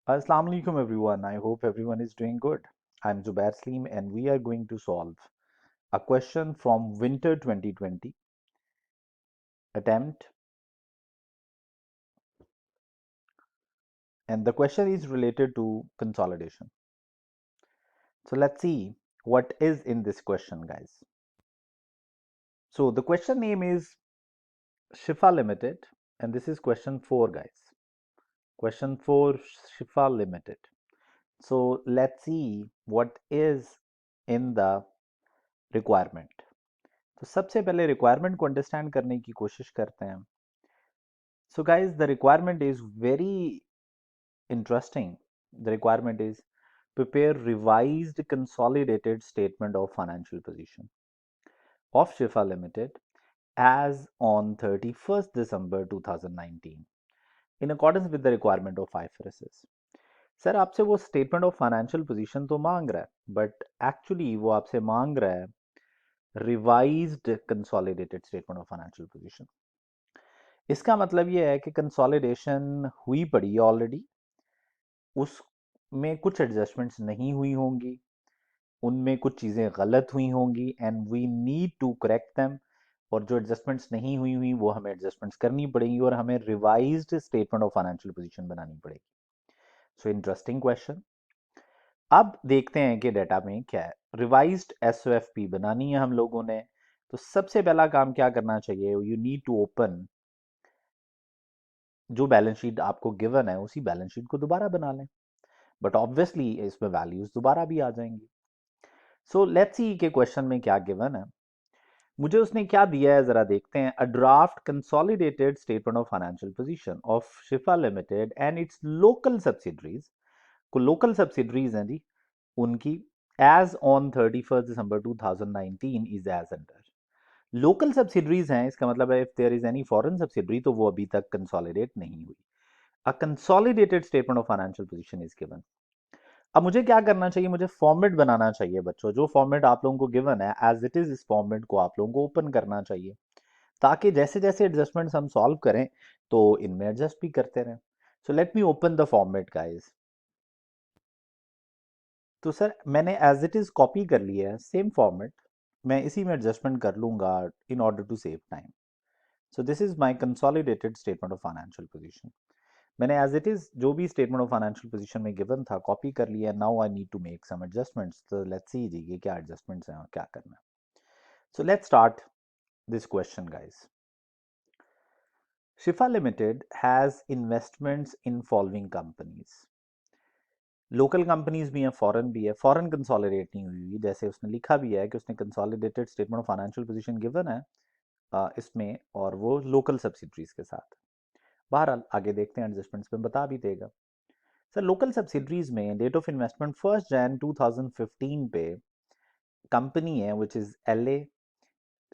Assalamu alaikum everyone. I hope everyone is doing good. I'm Zubair Slim and we are going to solve a question from winter 2020 attempt, and the question is related to consolidation. So let's see what is in this question, guys. So the question name is Shifa Limited, and this is question 4, guys. Question 4, Shifa Limited. So let's see what is in the requirement. तो सबसे पहले requirement को understand करने की कोशिश करते हैं. So guys, the requirement is very interesting. The requirement is prepare revised consolidated statement of financial position of Shifa Limited as on 31st December 2019 in accordance with the requirement of IFRS. Sir आपसे वो statement of financial position तो मांग रहा है, but actually वो आपसे मांग रहा है revised consolidated statement of financial position. इसका मतलब ये है कि कंसोलिडेशन हुई पड़ी है ऑलरेडी, उसमें कुछ एडजस्टमेंट्स नहीं हुई होंगी, उनमें कुछ चीज़ें गलत हुई होंगी and we need to correct them. और जो एडजस्टमेंट्स नहीं हुई वो हमें एडजस्टमेंट्स करनी पड़ेंगी और हमें revised statement of financial position बनानी पड़ेगी. So interesting question. अब देखते हैं कि डेटा में क्या है. रिवाइज्ड एसओएफपी बनानी है हम लोगों ने, तो सबसे पहला काम क्या करना चाहिए, यू नीड टू ओपन जो बैलेंस शीट आपको गिवन है उसी बैलेंस शीट को दोबारा बना लें, बट ऑब्वियसली इसमें वैल्यूज दोबारा भी आ जाएंगी. सो लेट्स सी के क्वेश्चन में क्या गिवन है. मुझे उसने क्या दिया है जरा देखते हैं. A draft consolidated statement of financial position of Shifa limited and its local subsidiaries. को लोकल सब्सिडरीज हैं जी उनकी, as on 31st December 2019 is as under. Local subsidiaries हैं, इसका मतलब है if there is any foreign subsidiary तो वो अभी तक कंसोलिडेट नहीं हुई. A consolidated statement of financial position is given. अब मुझे क्या करना चाहिए, मुझे फॉर्मेट बनाना चाहिए बच्चों. जो फॉर्मेट आप लोगों को गिवन है एज इट इज, इस फॉर्मेट को आप लोगों को ओपन करना चाहिए ताकि जैसे जैसे एडजस्टमेंट्स हम सॉल्व करें तो इनमें एडजस्ट भी करते रहें. सो let me open the format guys. तो सर मैंने एज इट इज कॉपी कर लिया है सेम फॉर्मेट, मैं इसी में एडजस्टमेंट कर लूंगा in order to save time. So this is my consolidated statement of financial position. मैंने एज इट इज जो भी स्टेटमेंट ऑफ फाइनेंशियल पोजीशन में गिवन था कॉपी कर लिया. Now I need to make some adjustments. तो लेट्स सी जी ये क्या एडजस्टमेंट्स हैं और क्या करना है. So let's start this question guys. Shifa limited has investments in following companies. Local companies भी हैं, फॉरेन भी है. फॉरेन कंसोलिडेट नहीं हुई, जैसे उसने लिखा भी है कि उसने consolidated statement of financial position given है इसमें, और वो लोकल सब्सिडरीज के साथ. बहरहाल आगे देखते हैं, एडजस्टमेंट्स में बता भी देगा. सर लोकल सब्सिडरीज में डेट ऑफ इन्वेस्टमेंट 1 जनवरी 2015 पे कंपनी है which is LA.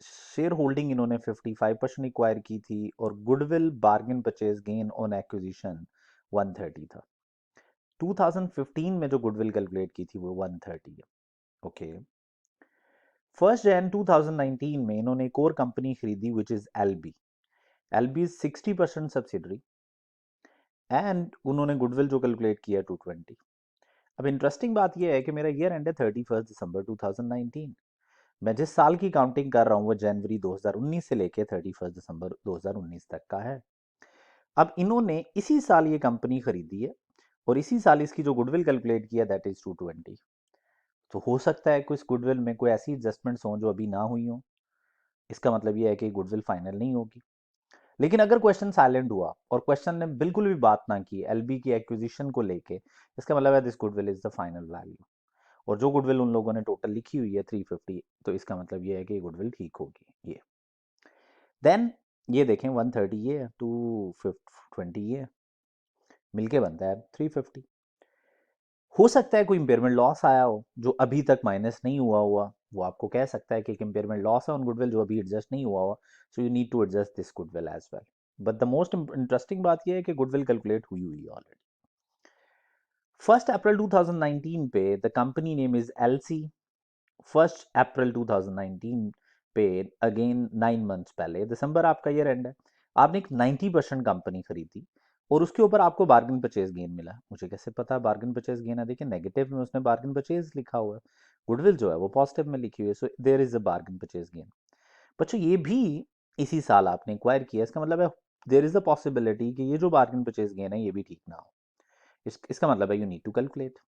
Share holding इन्होंने 55% एक्वायर की थी और goodwill bargain purchase gain on acquisition 130 था. 2015 में जो गुडविल कैलकुलेट की थी वो 130 है. ओके. 1 जनवरी 2019 में इन्होंने एक और कंपनी खरीदी which is LB. LB 60% subsidiary and उन्होंने गुडविल जो कैलकुलेट किया 220. अब इंटरेस्टिंग बात यह है कि मेरा ईयर एंड है 31 दिसंबर 2019. मैं जिस साल की काउंटिंग कर रहा हूँ वो जनवरी 2019 से लेके 31 दिसंबर 2019 तक का है. अब इन्होंने इसी साल ये कंपनी खरीदी है और इसी साल इसकी जो गुडविल कैलकुलेट किया दैट इज 220. तो हो सकता है कुछ गुडविल में कोई ऐसी एडजस्टमेंट्स हों जो अभी ना हुई हो. इसका मतलब ये है कि गुडविल फाइनल नहीं होगी. लेकिन अगर क्वेश्चन साइलेंट हुआ और क्वेश्चन ने बिल्कुल भी बात ना की एलबी की एक्विजिशन को लेके, इसका मतलब है this goodwill is the final value. और जो गुडविल उन लोगों ने टोटल लिखी हुई है 350, तो इसका मतलब ये है कि गुडविल ठीक होगी. ये देन ये देखें 130 ये है, 220 ये है, मिलके बनता है 350. हो सकता है कोई इंपेयरमेंट लॉस आया हो जो अभी तक माइनस नहीं हुआ, वो आपको कह सकता है कि एक इंपेयरमेंट लॉस है ऑन गुडविल जो अभी एडजस्ट नहीं हुआ. So you need to adjust this goodwill as well. But the most interesting बात यह है कि गुडविल कैलकुलेट हुई हुई ऑलरेडी. 1 अप्रैल 2019 पे the company name is LC. 1 अप्रैल 2019 पे अगेन 9 मंथ्स पहले, दिसंबर आपका ईयर एंड है, आपने एक 90% कंपनी खरीदी और उसके ऊपर आपको बार्गेन परचेज गेन मिला। मुझे कैसे पता बार्गेन परचेज गेन है? देखिए नेगेटिव में उसने बार्गेन परचेज लिखा हुआ है, गुडविल जो है वो पॉजिटिव में लिखी हुई है, so there is a bargain purchase gain. बच्चों ये भी इसी साल आपने एक्वायर किया, इसका मतलब है देयर इज द पॉसिबिलिटी कि ये जो बार्गेन परचेज गेन है ये भी ठीक ना हो। इसका मतलब है यू नीड टू कैलकुलेट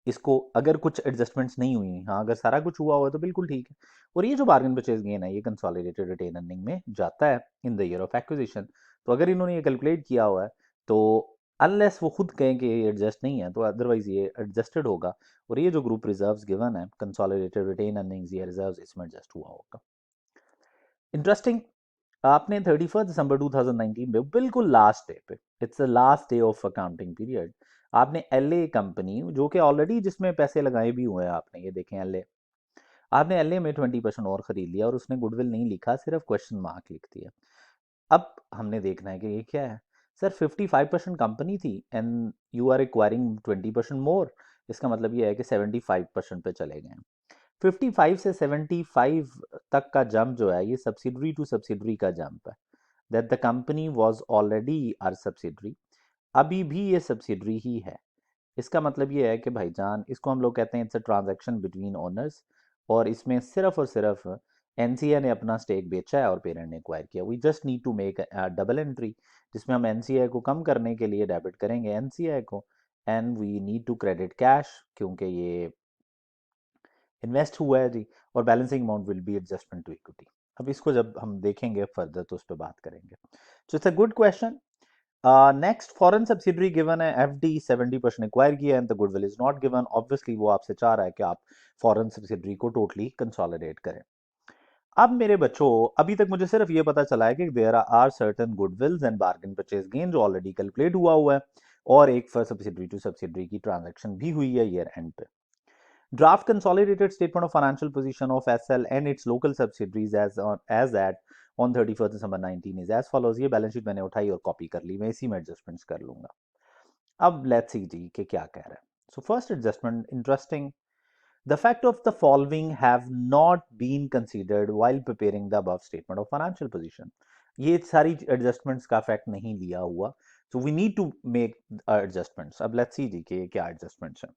इसको, अगर कुछ एडजस्टमेंट्स नहीं हुई, हाँ अगर सारा कुछ हुआ हुआ तो बिल्कुल ठीक है। और ये जो बार्गेन परचेज गेन है ये कंसोलिडेटेड रिटेन अर्निंग में जाता है in the year of acquisition. तो अगर इन्होंने ये कैलकुलेट किया हुआ है तो अनलेस वो खुद कहें कि ये एडजस्ट नहीं है तो अदरवाइज ये एडजस्टेड होगा। और ये जो ग्रुप रिजर्व्स गिवन है कंसोलिडेटेड रिटेन अर्निंग्स ये रिजर्व्स इसमें एडजस्ट हुआ होगा। इंटरेस्टिंग, आपने 31 दिसंबर 2019 में बिल्कुल लास्ट डे पे, it's the last day of accounting period, आपने एलए कंपनी जो कि ऑलरेडी जिसमें पैसे लगाए भी हुए हैं आपने, ये देखें एलए, आपने एलए में 20% और खरीद लिया और उसने गुडविल नहीं लिखा, सिर्फ क्वेश्चन मार्क लिख दिया। अब हमने देखना है कि ये क्या है। सर 55% कंपनी थी एंड यू आर एक्वायरिंग 20% मोर, इसका मतलब ये है कि 75% पे चले गए हैं। 55 से 75 तक का जंप जो है ये सब्सिडरी टू सब्सिडरी का जंप है, that the company was already our subsidiary, अभी भी ये सब्सिडरी ही है। इसका मतलब ये है कि भाईजान इसको हम लोग कहते हैं it's a transaction between owners, और इसमें सिर्फ और सिर्फ एनसीए ने अपना स्टेक बेचा है और पेरेंट ने एक्वायर किया। We just need to make double entry जिसमें हम एनसीए को कम करने के लिए डेबिट करेंगे एनसीए को, and we need to credit cash क्योंकि ये इन्वेस्ट हुआ है जी, और balancing amount will be adjustment to equity. अब इसको जब हम देखेंगे फर्दर तो उस पर बात करेंगे। So it's a good question. Next, foreign subsidiary given है एफडी 70% एक्वायर किया and the goodwill is not given, obviously वो आपसे चाह रहा है कि आप फॉरेन सब्सिडरी को टोटली कंसोलिडेट करें। अब मेरे बच्चों अभी तक मुझे सिर्फ ये पता चला है कि there are certain goodwills and bargain purchase gain जो ऑलरेडी कैलकुलेट हुआ है, और एक सब्सिडरी टू सब्सिडरी की ट्रांजैक्शन भी हुई है ईयर एंड पे। Draft consolidated statement of financial position of SL and its local subsidiaries as at on 31st December 19 is as follows। ये बैलेंस शीट मैंने उठाई और कॉपी कर ली, मैं इसी में एडजस्टमेंट्स कर लूंगा। अब लेट्स सी जी कि क्या कह रहा है। So first adjustment interesting, the fact of the following have not been considered while preparing the above statement of financial position। ये सारी एडजस्टमेंट्स का फैक्ट नहीं लिया हुआ, so we need to make adjustments. अब लेट्स सी जी कि क्या एडजस्टमेंट्स हैं।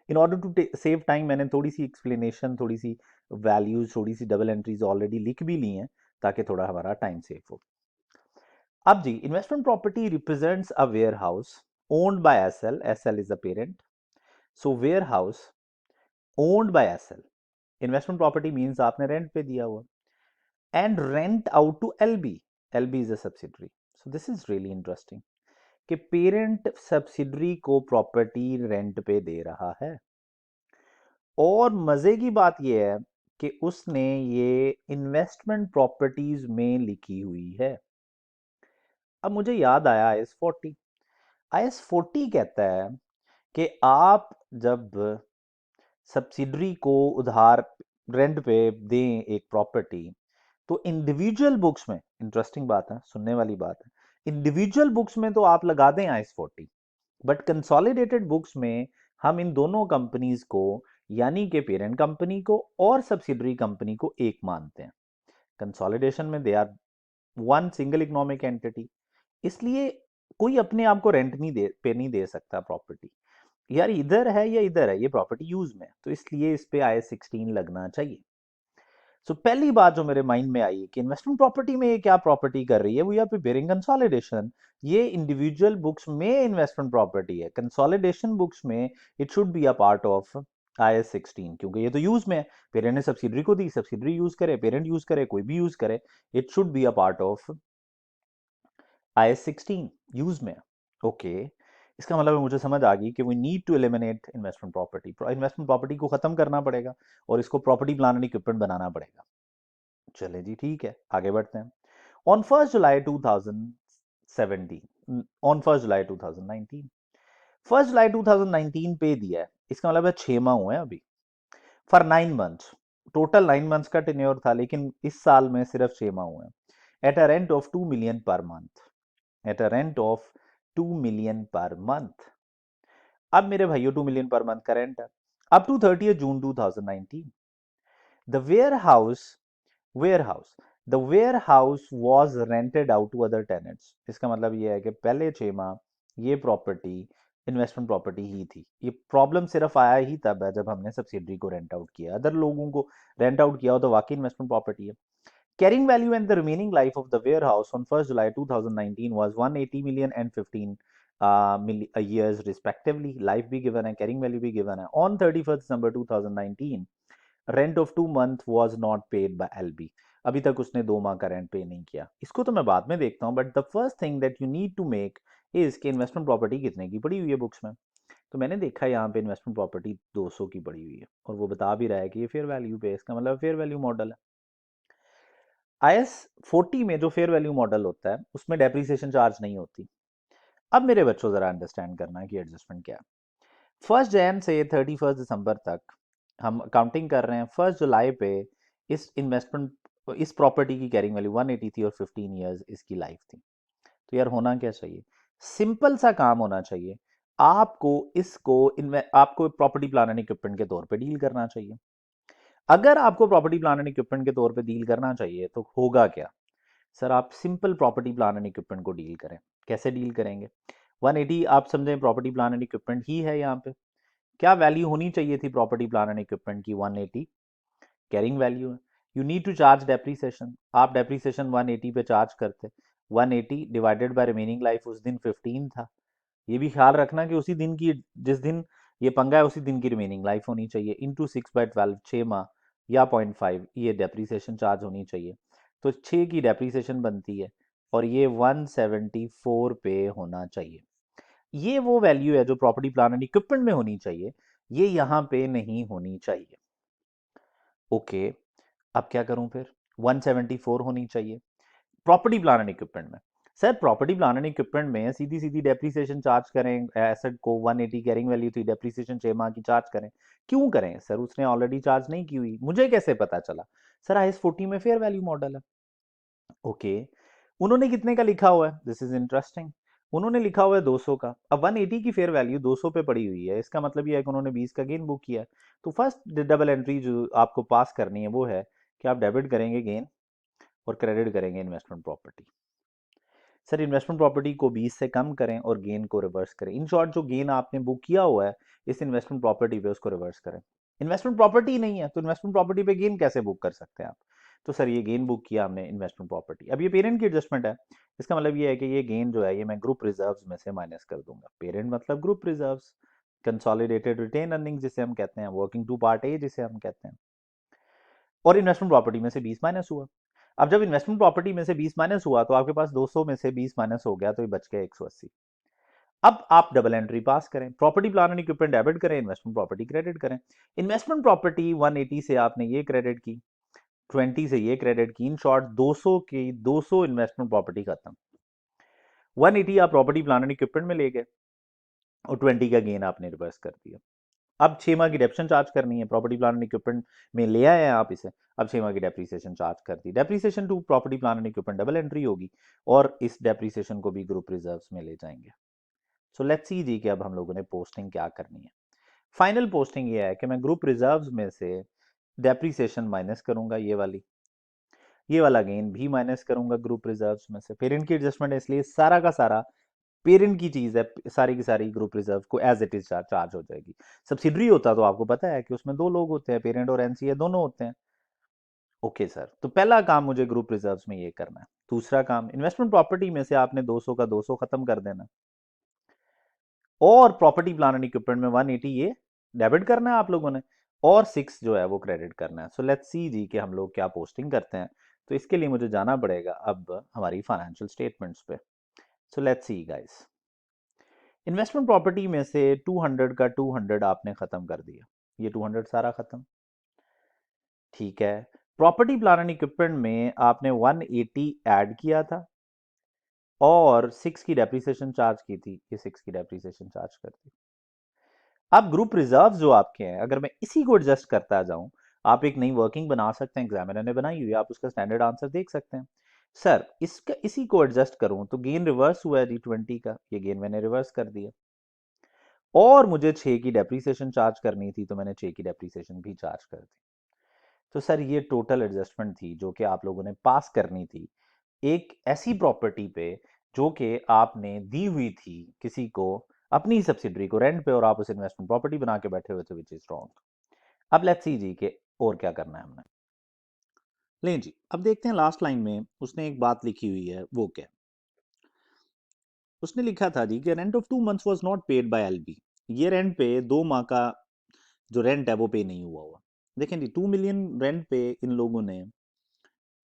In order to save time मैंने थोड़ी सी एक्सप्लेनेशन, थोड़ी सी वैल्यूज, थोड़ी सी डबल एंट्रीज ऑलरेडी लिख भी ली हैं ताकि थोड़ा हमारा टाइम सेव हो। अब जी investment property represents a warehouse owned by SL, SL is the parent, so warehouse owned by SL, investment property means आपने रेंट पे दिया हुआ, and rent out to LB, LB is a subsidiary. So this is really interesting कि parent subsidiary को property rent पे दे रहा है, और मजे की बात यह है कि उसने ये इन्वेस्टमेंट प्रॉपर्टीज में लिखी हुई है। अब मुझे याद आया IS 40, IS 40 कहता है कि आप जब सब्सिडरी को उधार रेंट पे दें एक प्रॉपर्टी, तो इंडिविजुअल बुक्स में, इंटरेस्टिंग बात है, सुनने वाली बात है, इंडिविजुअल बुक्स में तो आप लगा दें IS 40, बट कंसोलिडेटेड बुक्स में हम इन दोनों कंपनीज को, यानी कि पेरेंट कंपनी को और सब्सिडरी कंपनी को एक मानते हैं। कंसोलिडेशन में they are one single economic entity, इसलिए कोई अपने आप को रेंट नहीं दे सकता प्रॉपर्टी, यार इधर है या इधर है, ये प्रॉपर्टी यूज में है, तो इसलिए इस पे IS 16 लगना चाहिए। सो पहली बात जो मेरे माइंड में आई कि इन्वेस्टमेंट प्रॉपर्टी में ये क्या प्रॉपर्टी कर रही है, वी आर प्रिपेयरिंग कंसोलिडेशन, ये इंडिविजुअल बुक्स में इन्वेस्टमेंट प्रॉपर्टी है, कंसोलिडेशन बुक्स में it should be a part of IS 16, क्योंकि ये तो यूज में है, पेरेंट ने सब्सिडरी को दी, सब्सिडरी यूज करे, पेरेंट यूज करे, कोई भी यूज करे, it should be a part of IS 16 use में। ओके, इसका मतलब मुझे समझ आ गई कि we need to eliminate investment property, investment property को खत्म करना पड़ेगा और इसको प्रॉपर्टी प्लान एंड इक्विपमेंट बनाना पड़ेगा। चले जी ठीक है, आगे बढ़ते हैं। ऑन 1 जुलाई 2017, ऑन 1 जुलाई 2019, 1 जुलाई 2019 पे दिया है, इसका मतलब है 6 माह हुए हैं अभी, फॉर 9 मंथ्स, टोटल 9 मंथ्स का टेन्योर था लेकिन इस साल में सिर्फ 6 माह हुए हैं, at a rent of 2 million per month, at a rent of 2 million per month. अब मेरे भाइयों 2 मिलियन पर मंथ का रेंट है। Up to 30 June 2019 the warehouse the warehouse was rented out to other tenants. इसका मतलब ये है कि पहले 6 माह ये प्रॉपर्टी इन्वेस्टमेंट प्रॉपर्टी ही थी। ये प्रॉब्लम सिर्फ आया ही तब है जब हमने सब्सिडरी को रेंट आउट किया, अदर लोगों को रेंट आउट किया हो तो वाकई इन्वेस्टमेंट प्रॉपर्टी है। Carrying value and the remaining life of the warehouse on 1st July 2019 was 180 million and 15 years respectively. Life भी given है, carrying value भी given है. On 31st December 2019, rent of 2 months was not paid by LB. अभी तक उसने 2 माह का rent पे नहीं किया। इसको तो मैं बाद में देखता हूँ, but the first thing that you need to make is कि इन्वेस्टमेंट प्रॉपर्टी कितने की पड़ी हुई है बुक्स में। तो मैंने देखा यहाँ पे इन्वेस्टमेंट प्रॉपर्टी 200 की पड़ी हुई है, और वो बता भी रहा है कि ये फेयर वैल्यू पे, इसका मतलब फेयर वैल्यू मॉडल है। IS 40 में जो फेयर वैल्यू मॉडल होता है उसमें डेप्रीसिएशन चार्ज नहीं होती। अब मेरे बच्चों जरा अंडरस्टैंड करना है कि एडजस्टमेंट क्या है। 1 जन से 31 दिसंबर तक हम काउंटिंग कर रहे हैं। 1 जुलाई पे इस इन्वेस्टमेंट इस प्रॉपर्टी की कैरिंग वैल्यू 180 थी और 15 ईयर्स इसकी लाइफ थी। तो यार होना क्या चाहिए, सिंपल सा काम होना चाहिए। आपको इसको आपको प्रॉपर्टी प्लान एंड इक्विपमेंट के तौर पे डील करना चाहिए। अगर आपको प्रॉपर्टी प्लान एंड इक्विपमेंट के तौर पे डील करना चाहिए तो होगा क्या। सर आप simple property plant and equipment को डील करें। कैसे डील करेंगे, 180 आप समझें प्रॉपर्टी प्लान एंड इक्विपमेंट ही है। यहाँ पे क्या वैल्यू होनी चाहिए थी प्रॉपर्टी प्लान एंड इक्विपमेंट की, 180 कैरिंग वैल्यू है। You need to charge depreciation, आप डेप्रीसिएशन 180 पे चार्ज करते, 180 डिवाइडेड बाय रिमेनिंग लाइफ उस दिन 15 था। ये भी ख्याल रखना कि उसी दिन की, जिस दिन ये पंगा है उसी दिन की रिमेनिंग लाइफ होनी चाहिए, इंटू 6/12 6 माह या 0.5 ये डेप्रीसिएशन चार्ज होनी चाहिए। तो 6 की डेप्रीसिएशन बनती है और ये 174 पे होना चाहिए। ये वो वैल्यू है जो प्रॉपर्टी प्लान एंड इक्विपमेंट में होनी चाहिए, ये यहाँ पे नहीं होनी चाहिए। ओके, अब क्या करूं फिर, 174 होनी चाहिए प्रॉपर्टी प्लान एंड इक्विपमेंट में। Sir property plant and equipment में सीधी सीधी डेप्रीसिएशन चार्ज करें एसेट को, 180 कैरिंग वैल्यू थी, डेप्रीसिएशन 6 माह की चार्ज करें। क्यों करें सर, उसने ऑलरेडी चार्ज नहीं की हुई, मुझे कैसे पता चला। सर IS 40 में फेयर वैल्यू मॉडल है। ओके, उन्होंने कितने का लिखा हुआ है, दिस इज इंटरेस्टिंग। उन्होंने लिखा हुआ है 200 का। अब 180 की फेयर वैल्यू 200 पे पड़ी हुई है, इसका मतलब ये है कि उन्होंने 20 का गेन बुक किया है। तो फर्स्ट डबल एंट्री जो आपको पास करनी है वो है कि आप डेबिट करेंगे गेन और क्रेडिट करेंगे investment property. Sir investment property को 20 से कम करें और गेन को रिवर्स करें। इन शॉर्ट जो गेन आपने बुक किया हुआ है इस इन्वेस्टमेंट प्रॉपर्टी पे उसको रिवर्स करें। इन्वेस्टमेंट प्रॉपर्टी नहीं है तो इन्वेस्टमेंट प्रॉपर्टी पे गेन कैसे बुक कर सकते हैं आप। तो सर ये गेन बुक किया हमने इन्वेस्टमेंट प्रॉपर्टी। अब ये पेरेंट की एडजस्टमेंट है, इसका मतलब ये है कि ये गेन जो है ये मैं ग्रुप रिजर्व्स में से माइनस कर दूंगा। पेरेंट मतलब group reserves, consolidated retained earnings जिसे हम कहते हैं, वर्किंग टू पार्ट ए जिसे हम कहते हैं। और इन्वेस्टमेंट प्रॉपर्टी में से 20 माइनस हुआ। अब जब इन्वेस्टमेंट प्रॉपर्टी में से 20 माइनस हुआ तो आपके पास 200 में से 20 माइनस हो गया तो ये बच गया 180। अब आप डबल एंट्री पास करें, property plant and equipment debit करें, इन्वेस्टमेंट प्रॉपर्टी क्रेडिट करें। इन्वेस्टमेंट प्रॉपर्टी 180 से आपने ये क्रेडिट की, 20 से ये क्रेडिट की, इन शॉर्ट 200 की 200 इन्वेस्टमेंट प्रॉपर्टी खत्म। 180 आप प्रॉपर्टी प्लान एंड इक्विपमेंट में ले गए और 20 का गेन आपने रिवर्स कर दिया। अब 6 माह की डेप्रिसिएशन चार्ज करनी है, प्रॉपर्टी प्लान एंड इक्विपमेंट में ले आए हैं आप इसे। अब 6 माह की डेप्रिसिएशन चार्ज कर दी, depreciation to property plant and equipment double entry होगी और इस डेप्रिसिएशन को भी ग्रुप रिजर्व्स में ले जाएंगे। सो लेट्स सी जी कि अब हम लोगों ने पोस्टिंग क्या करनी है। फाइनल पोस्टिंग ये है कि मैं ग्रुप रिजर्व्स में से डेप्रिसिएशन माइनस करूंगा, ये वाला गेन भी माइनस करूंगा ग्रुप रिजर्व्स में से। पेरेंट की एडजस्टमेंट है इसलिए सारा का सारा पेरेंट की चीज है, सारी की सारी ग्रुप रिजर्व को एज इट इज चार्ज हो जाएगी। सब्सिडरी होता तो आपको पता है कि उसमें दो लोग होते हैं, पेरेंट और एनसीए दोनों होते हैं। ओके सर, तो पहला काम मुझे ग्रुप रिजर्व्स में ये करना है। दूसरा काम, इन्वेस्टमेंट प्रॉपर्टी में से आपने 200 का 200 खत्म कर देना और प्रॉपर्टी प्लान एंड इक्विपमेंट में 180 ये डेबिट करना है आप लोगों ने और 6 जो है वो क्रेडिट करना है। सो लेट्स सी जी कि हम लोग क्या पोस्टिंग करते हैं। तो इसके लिए मुझे जाना पड़ेगा अब हमारी फाइनेंशियल स्टेटमेंट्स पे। सो let's see guys, investment property में से 200 का 200 आपने खत्म कर दिया, ये 200 सारा खत्म। ठीक है, प्रॉपर्टी प्लान एंड इक्विपमेंट में आपने 180 ऐड किया था और 6 की डेप्रिसिएशन चार्ज की थी, ये 6 की डेप्रिसिएशन चार्ज कर दी। अब ग्रुप रिजर्व जो आपके हैं, अगर मैं इसी को एडजस्ट करता जाऊं, आप एक नई वर्किंग बना सकते हैं, एग्जामिनर ने बनाई हुई है, आप उसका स्टैंडर्ड आंसर देख सकते हैं। सर इसका इसी को एडजस्ट करूं तो गेन रिवर्स हुआ है जी 20 का, ये गेन मैंने रिवर्स कर दिया और मुझे 6 की डेप्रीसिएशन चार्ज करनी थी तो मैंने 6 की डेप्रीसिएशन भी चार्ज कर दी। तो सर ये टोटल एडजस्टमेंट थी जो कि आप लोगों ने पास करनी थी एक ऐसी प्रॉपर्टी पे जो कि आपने दी हुई थी किसी को, अपनी सब्सिडरी को रेंट पे, और आप उसे इन्वेस्टमेंट प्रॉपर्टी बना के बैठे हुए थे, विच इज रॉन्ग। अब लेट्स सी जी के और क्या करना है हमने। लें जी, अब देखते हैं लास्ट लाइन में उसने एक बात लिखी हुई है, वो क्या। उसने लिखा था जी कि rent of 2 months was not paid by LB. ये रेंट पे 2 माह का जो रेंट है वो पे नहीं हुआ। देखें जी, 2 million रेंट पे इन लोगों ने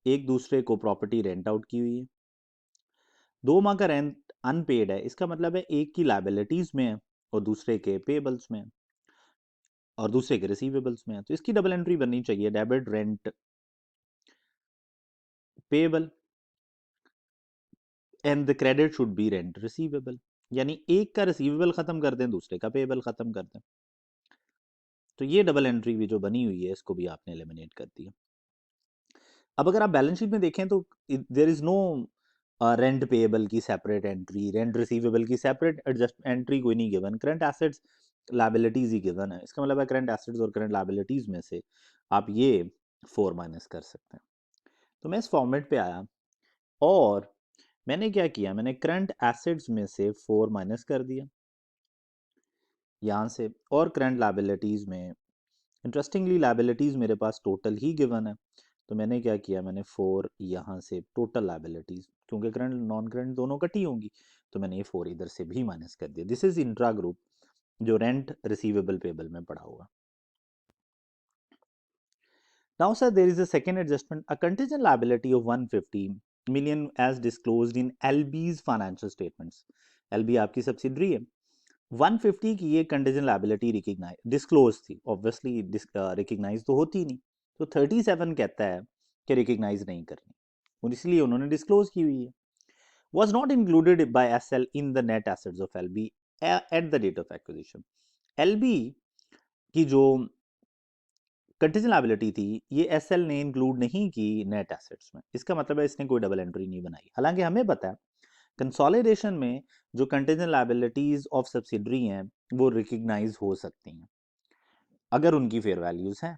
एक दूसरे को प्रॉपर्टी रेंट आउट की हुई है। 2 माह का रेंट अनपेड है, इसका मतलब है एक की लाइबिलिटीज में है और दूसरे के पेबल्स में है और दूसरे के रिसीवेबल्स में है। तो इसकी डबल एंट्री बननी चाहिए, debit rent payable and the credit should be rent receivable. यानी एक का रिसीवेबल खत्म कर दें, दूसरे का पेबल खत्म कर दें। तो ये डबल एंट्री भी जो बनी हुई है इसको भी आपने एलिमिनेट कर दिया। अब अगर आप बैलेंस शीट में देखें तो there is no rent payable की सेपरेट एंट्री, रेंट रिसीवेबल की सेपरेट एडजस्ट एंट्री कोई नहीं गिवन, करंट एसेट्स लायबिलिटीज ही गिवन है। इसका मतलब है करंट एसेट्स और करंट लायबिलिटीज में से आप ये 4 माइनस कर सकते हैं। तो मैं इस फॉर्मेट पे आया और मैंने क्या किया, मैंने करंट एसेट्स में से 4 माइनस कर दिया यहाँ से, और करंट लायबिलिटीज में इंटरेस्टिंगली लायबिलिटीज मेरे पास टोटल ही गिवन है, तो मैंने क्या किया, मैंने 4 यहाँ से टोटल लायबिलिटीज, क्योंकि करंट नॉन करंट दोनों कटी होंगी, तो मैंने ये 4 इधर से भी माइनस कर दिया। दिस इज इंट्रा ग्रुप जो रेंट रिसीवेबल पेबल में पड़ा हुआ। Now, sir, there is a second adjustment, a contingent liability of 150 million as disclosed in LB's financial statements. LB आपकी सब्सिडरी है। 150 की ये कंटीजेंट लायबिलिटी रिकॉग्नाइज डिस्क्लोज थी, obviously recognise तो होती नहीं, तो 37 कहता है कि रिकॉग्नाइज नहीं करनी, और इसलिए उन्होंने डिस्क्लोज की हुई है। Was not included by SL in the net assets of LB at the date of acquisition. LB की जो कंटीजेंट लायबिलिटी थी ये एसएल ने इंक्लूड नहीं की नेट एसेट्स में, इसका मतलब है इसने कोई डबल एंट्री नहीं बनाई। हालांकि हमें पता है कंसोलिडेशन में जो कंटीजेंट लायबिलिटीज ऑफ सब्सिडरी हैं वो रिकॉग्नाइज हो सकती हैं अगर उनकी फेयर वैल्यूज हैं।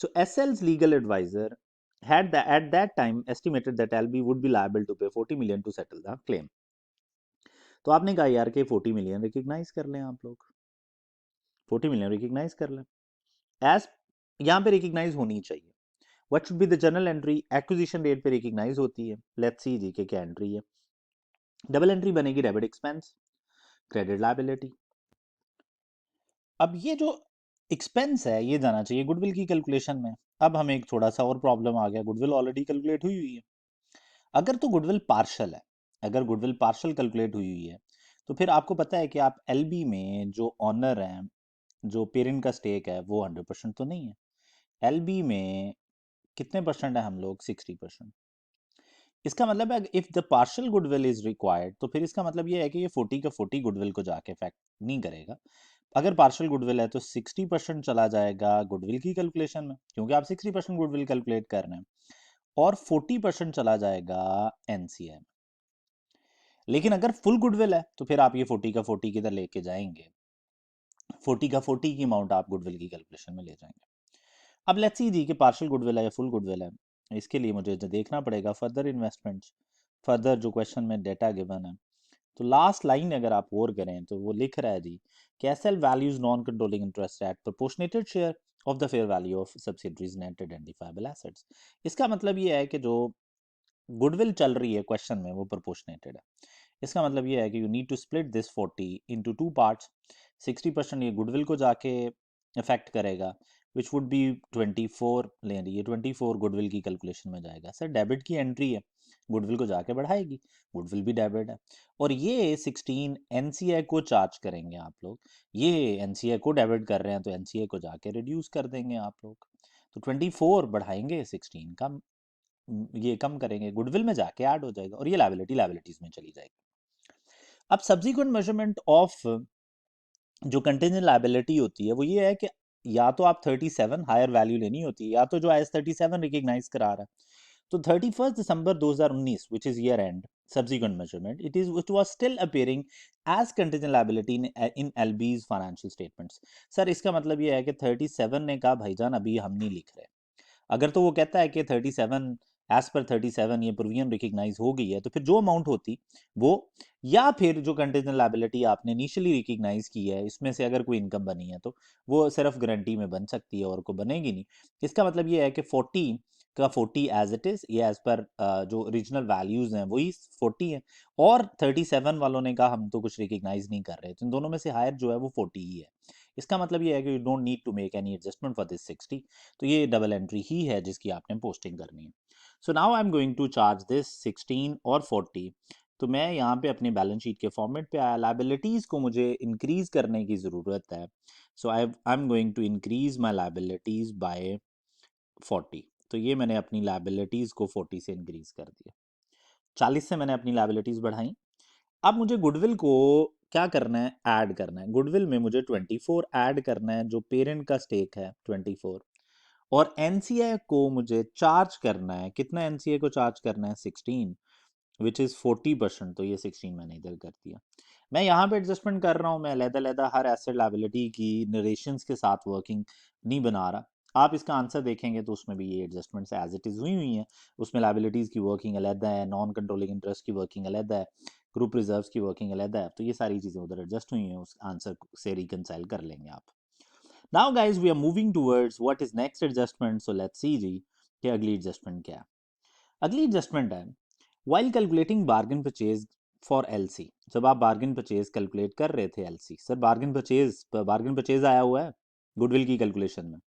So SL's legal adviser had at that time estimated that LB would be liable to pay 40 million to settle the claim. तो आपने कहा यार कि 40 मिलियन रिकॉग्नाइज कर लें, आप लोग 40 मिलियन रिकॉग्नाइज कर लें, एज यहाँ पे रिकॉग्नाइज होनी चाहिए। What should be the journal entry, acquisition date पे रिकॉग्नाइज होती है। लेट्स सी जी के क्या एंट्री है। डबल एंट्री बनेगी डेबिट एक्सपेंस क्रेडिट लायबिलिटी। अब ये जो एक्सपेंस है ये जाना चाहिए गुडविल की कैलकुलेशन में। अब हमें एक थोड़ा सा और प्रॉब्लम आ गया, गुडविल ऑलरेडी कैलकुलेट हुई हुई है। अगर तो गुडविल पार्शल है, अगर गुडविल पार्शल कैलकुलेट हुई हुई है तो फिर आपको पता है कि आप एलबी में जो ऑनर हैं, जो पेरेंट का स्टेक है वो 100% तो नहीं है। एलबी में कितने परसेंट है हम लोग, 60%। इसका मतलब है if the partial goodwill is required तो फिर इसका मतलब ये है कि ये 40 का 40 गुडविल को जाके इफेक्ट नहीं करेगा। अगर पार्शियल गुडविल है तो 60% चला जाएगा गुडविल की कैलकुलेशन में, क्योंकि आप 60% गुडविल कैलकुलेट कर रहे हैं, और 40% चला जाएगा एनसीए में। लेकिन अगर फुल गुडविल है तो फिर आप ये 40 का 40 किधर लेके जाएंगे, 40 का 40 की अमाउंट आप गुडविल की कैलकुलेशन में ले जाएंगे। अब लेट्स सी जी कि पार्शियल गुडविल है या फुल गुडविल है, इसके लिए मुझे देखना पड़ेगा फर्दर इन्वेस्टमेंट्स, फर्दर जो क्वेश्चन में डेटा गिवन है। तो लास्ट लाइन अगर आप और करें तो वो लिख रहा है जी कि SL values non controlling interest at proportionated share of the fair value of subsidiaries net identifiable assets. इसका मतलब ये है कि जो गुडविल चल रही है क्वेश्चन में वो प्रोपोर्शनेटेड है। इसका मतलब ये है कि you need to split this 40 into 2 parts. 60% ये गुडविल को जाके इफेक्ट करेगा, विच वुड बी 24, ले ये 24 गुडविल की कैलकुलेशन में जाएगा। सर डेबिट की एंट्री है, गुडविल को जाके बढ़ाएगी, गुडविल भी डेबिट है, और ये 16 एनसीए को चार्ज करेंगे आप लोग। ये एनसीए को डेबिट कर रहे हैं तो एनसीए को जाके रिड्यूस कर देंगे आप लोग। तो 24 बढ़ाएंगे, 16 का ये कम करेंगे, गुडविल में जाके ऐड हो जाएगा और ये लायबिलिटीज में चली जाएगी। अब सब्सिक्वेंट मेजरमेंट ऑफ जो कंटिजेंट लायबिलिटी होती है वो ये है कि या तो आप 37 हायर वैल्यू लेनी होती है, या तो जो आईएस 37 रिकॉग्नाइज करा रहा है। तो 31 दिसंबर 2019 which is year and subsequent measurement, it was still appearing as contingent liability in LB's financial statements. Sir इसका मतलब ये है कि 37 ने कहा भाईजान अभी हम नहीं लिख रहे, अगर तो वो कहता है कि 37 एज पर 37 ये प्रोविजन रिकग्नाइज हो गई है, तो फिर जो अमाउंट होती वो, या फिर जो कंटीजेंट लायबिलिटी आपने इनिशियली रिकग्नाइज की है इसमें से अगर कोई इनकम बनी है तो वो सिर्फ गारंटी में बन सकती है और को बनेगी नहीं। इसका मतलब ये है कि 40 का 40 एज इट इज, ये एज पर जो ओरिजिनल वैल्यूज हैं वही 40 है, और 37 वालों ने कहा हम तो कुछ रिकग्नाइज नहीं कर रहे, तो इन दोनों में से हायर जो है वो 40 ही है। इसका मतलब ये है कि you don't need to make any adjustment for this 60। तो ये डबल एंट्री ही है जिसकी आपने पोस्टिंग करनी है। So now I am going to charge this 16 और 40। तो मैं यहाँ पे अपने बैलेंस शीट के फॉर्मेट पे आया, लाइबिलिटीज को मुझे इंक्रीज करने की ज़रूरत है। So I am going to increase my liabilities by 40। तो ये मैंने अपनी लाइबिलिटीज को 40 से इंक्रीज कर दिया, 40 से मैंने अपनी लाइबिलिटीज बढ़ाई। अब मुझे गुडविल को क्या करना है, ऐड करना है। गुडविल में मुझे 24 ऐड करना है, जो पेरेंट का स्टेक है 24, और एनसीए को मुझे चार्ज करना है। कितना एनसीए को चार्ज करना है, 16, विच इज 40%। तो ये 16 मैंने इधर कर दिया। मैं यहाँ पे एडजस्टमेंट कर रहा हूँ, मैं अलग-अलग हर एसेट लायबिलिटी की नरेशंस के साथ वर्किंग नहीं बना रहा। आप इसका आंसर देखेंगे तो उसमें भी ये एडजस्टमेंट्स एज इट इज हुई हुई हैं। उसमें लायबिलिटीज की वर्किंग अलग है, नॉन कंट्रोलिंग इंटरेस्ट की वर्किंग अलग है, ग्रुप रिजर्व्स की वर्किंग अलग है। तो ये सारी चीज़ें उधर एडजस्ट हुई हैं, उस आंसर से रिकनसाइल कर लेंगे आप। Now guys we are moving towards what is next adjustment. So let's see जी कि अगली एडजस्टमेंट क्या है। अगली एडजस्टमेंट है while calculating bargain purchase for LC. जब आप बार्गेन परचेज कैलकुलेट कर रहे थे एलसी, सर बार्गेन परचेज आया हुआ है गुडविल की कैलकुलेशन में।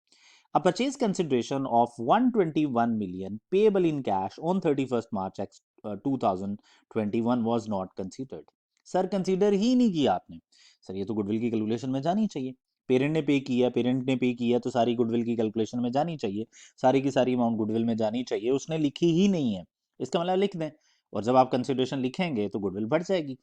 A purchase consideration of 121 million payable in cash on 31st March 2021 was not considered। Sir consider ही नहीं किया आपने। सर ये तो गुडविल की कैलकुलेशन में जानी चाहिए, पेरेंट ने पे किया, पेरेंट ने पे किया तो सारी गुडविल की कैलकुलेशन में जानी चाहिए, सारी की सारी अमाउंट गुडविल में जानी चाहिए। उसने लिखी ही नहीं है, इसका मतलब लिख दें, और जब आप कंसिडरेशन लिखेंगे तो गुडविल बढ़ जाएगी।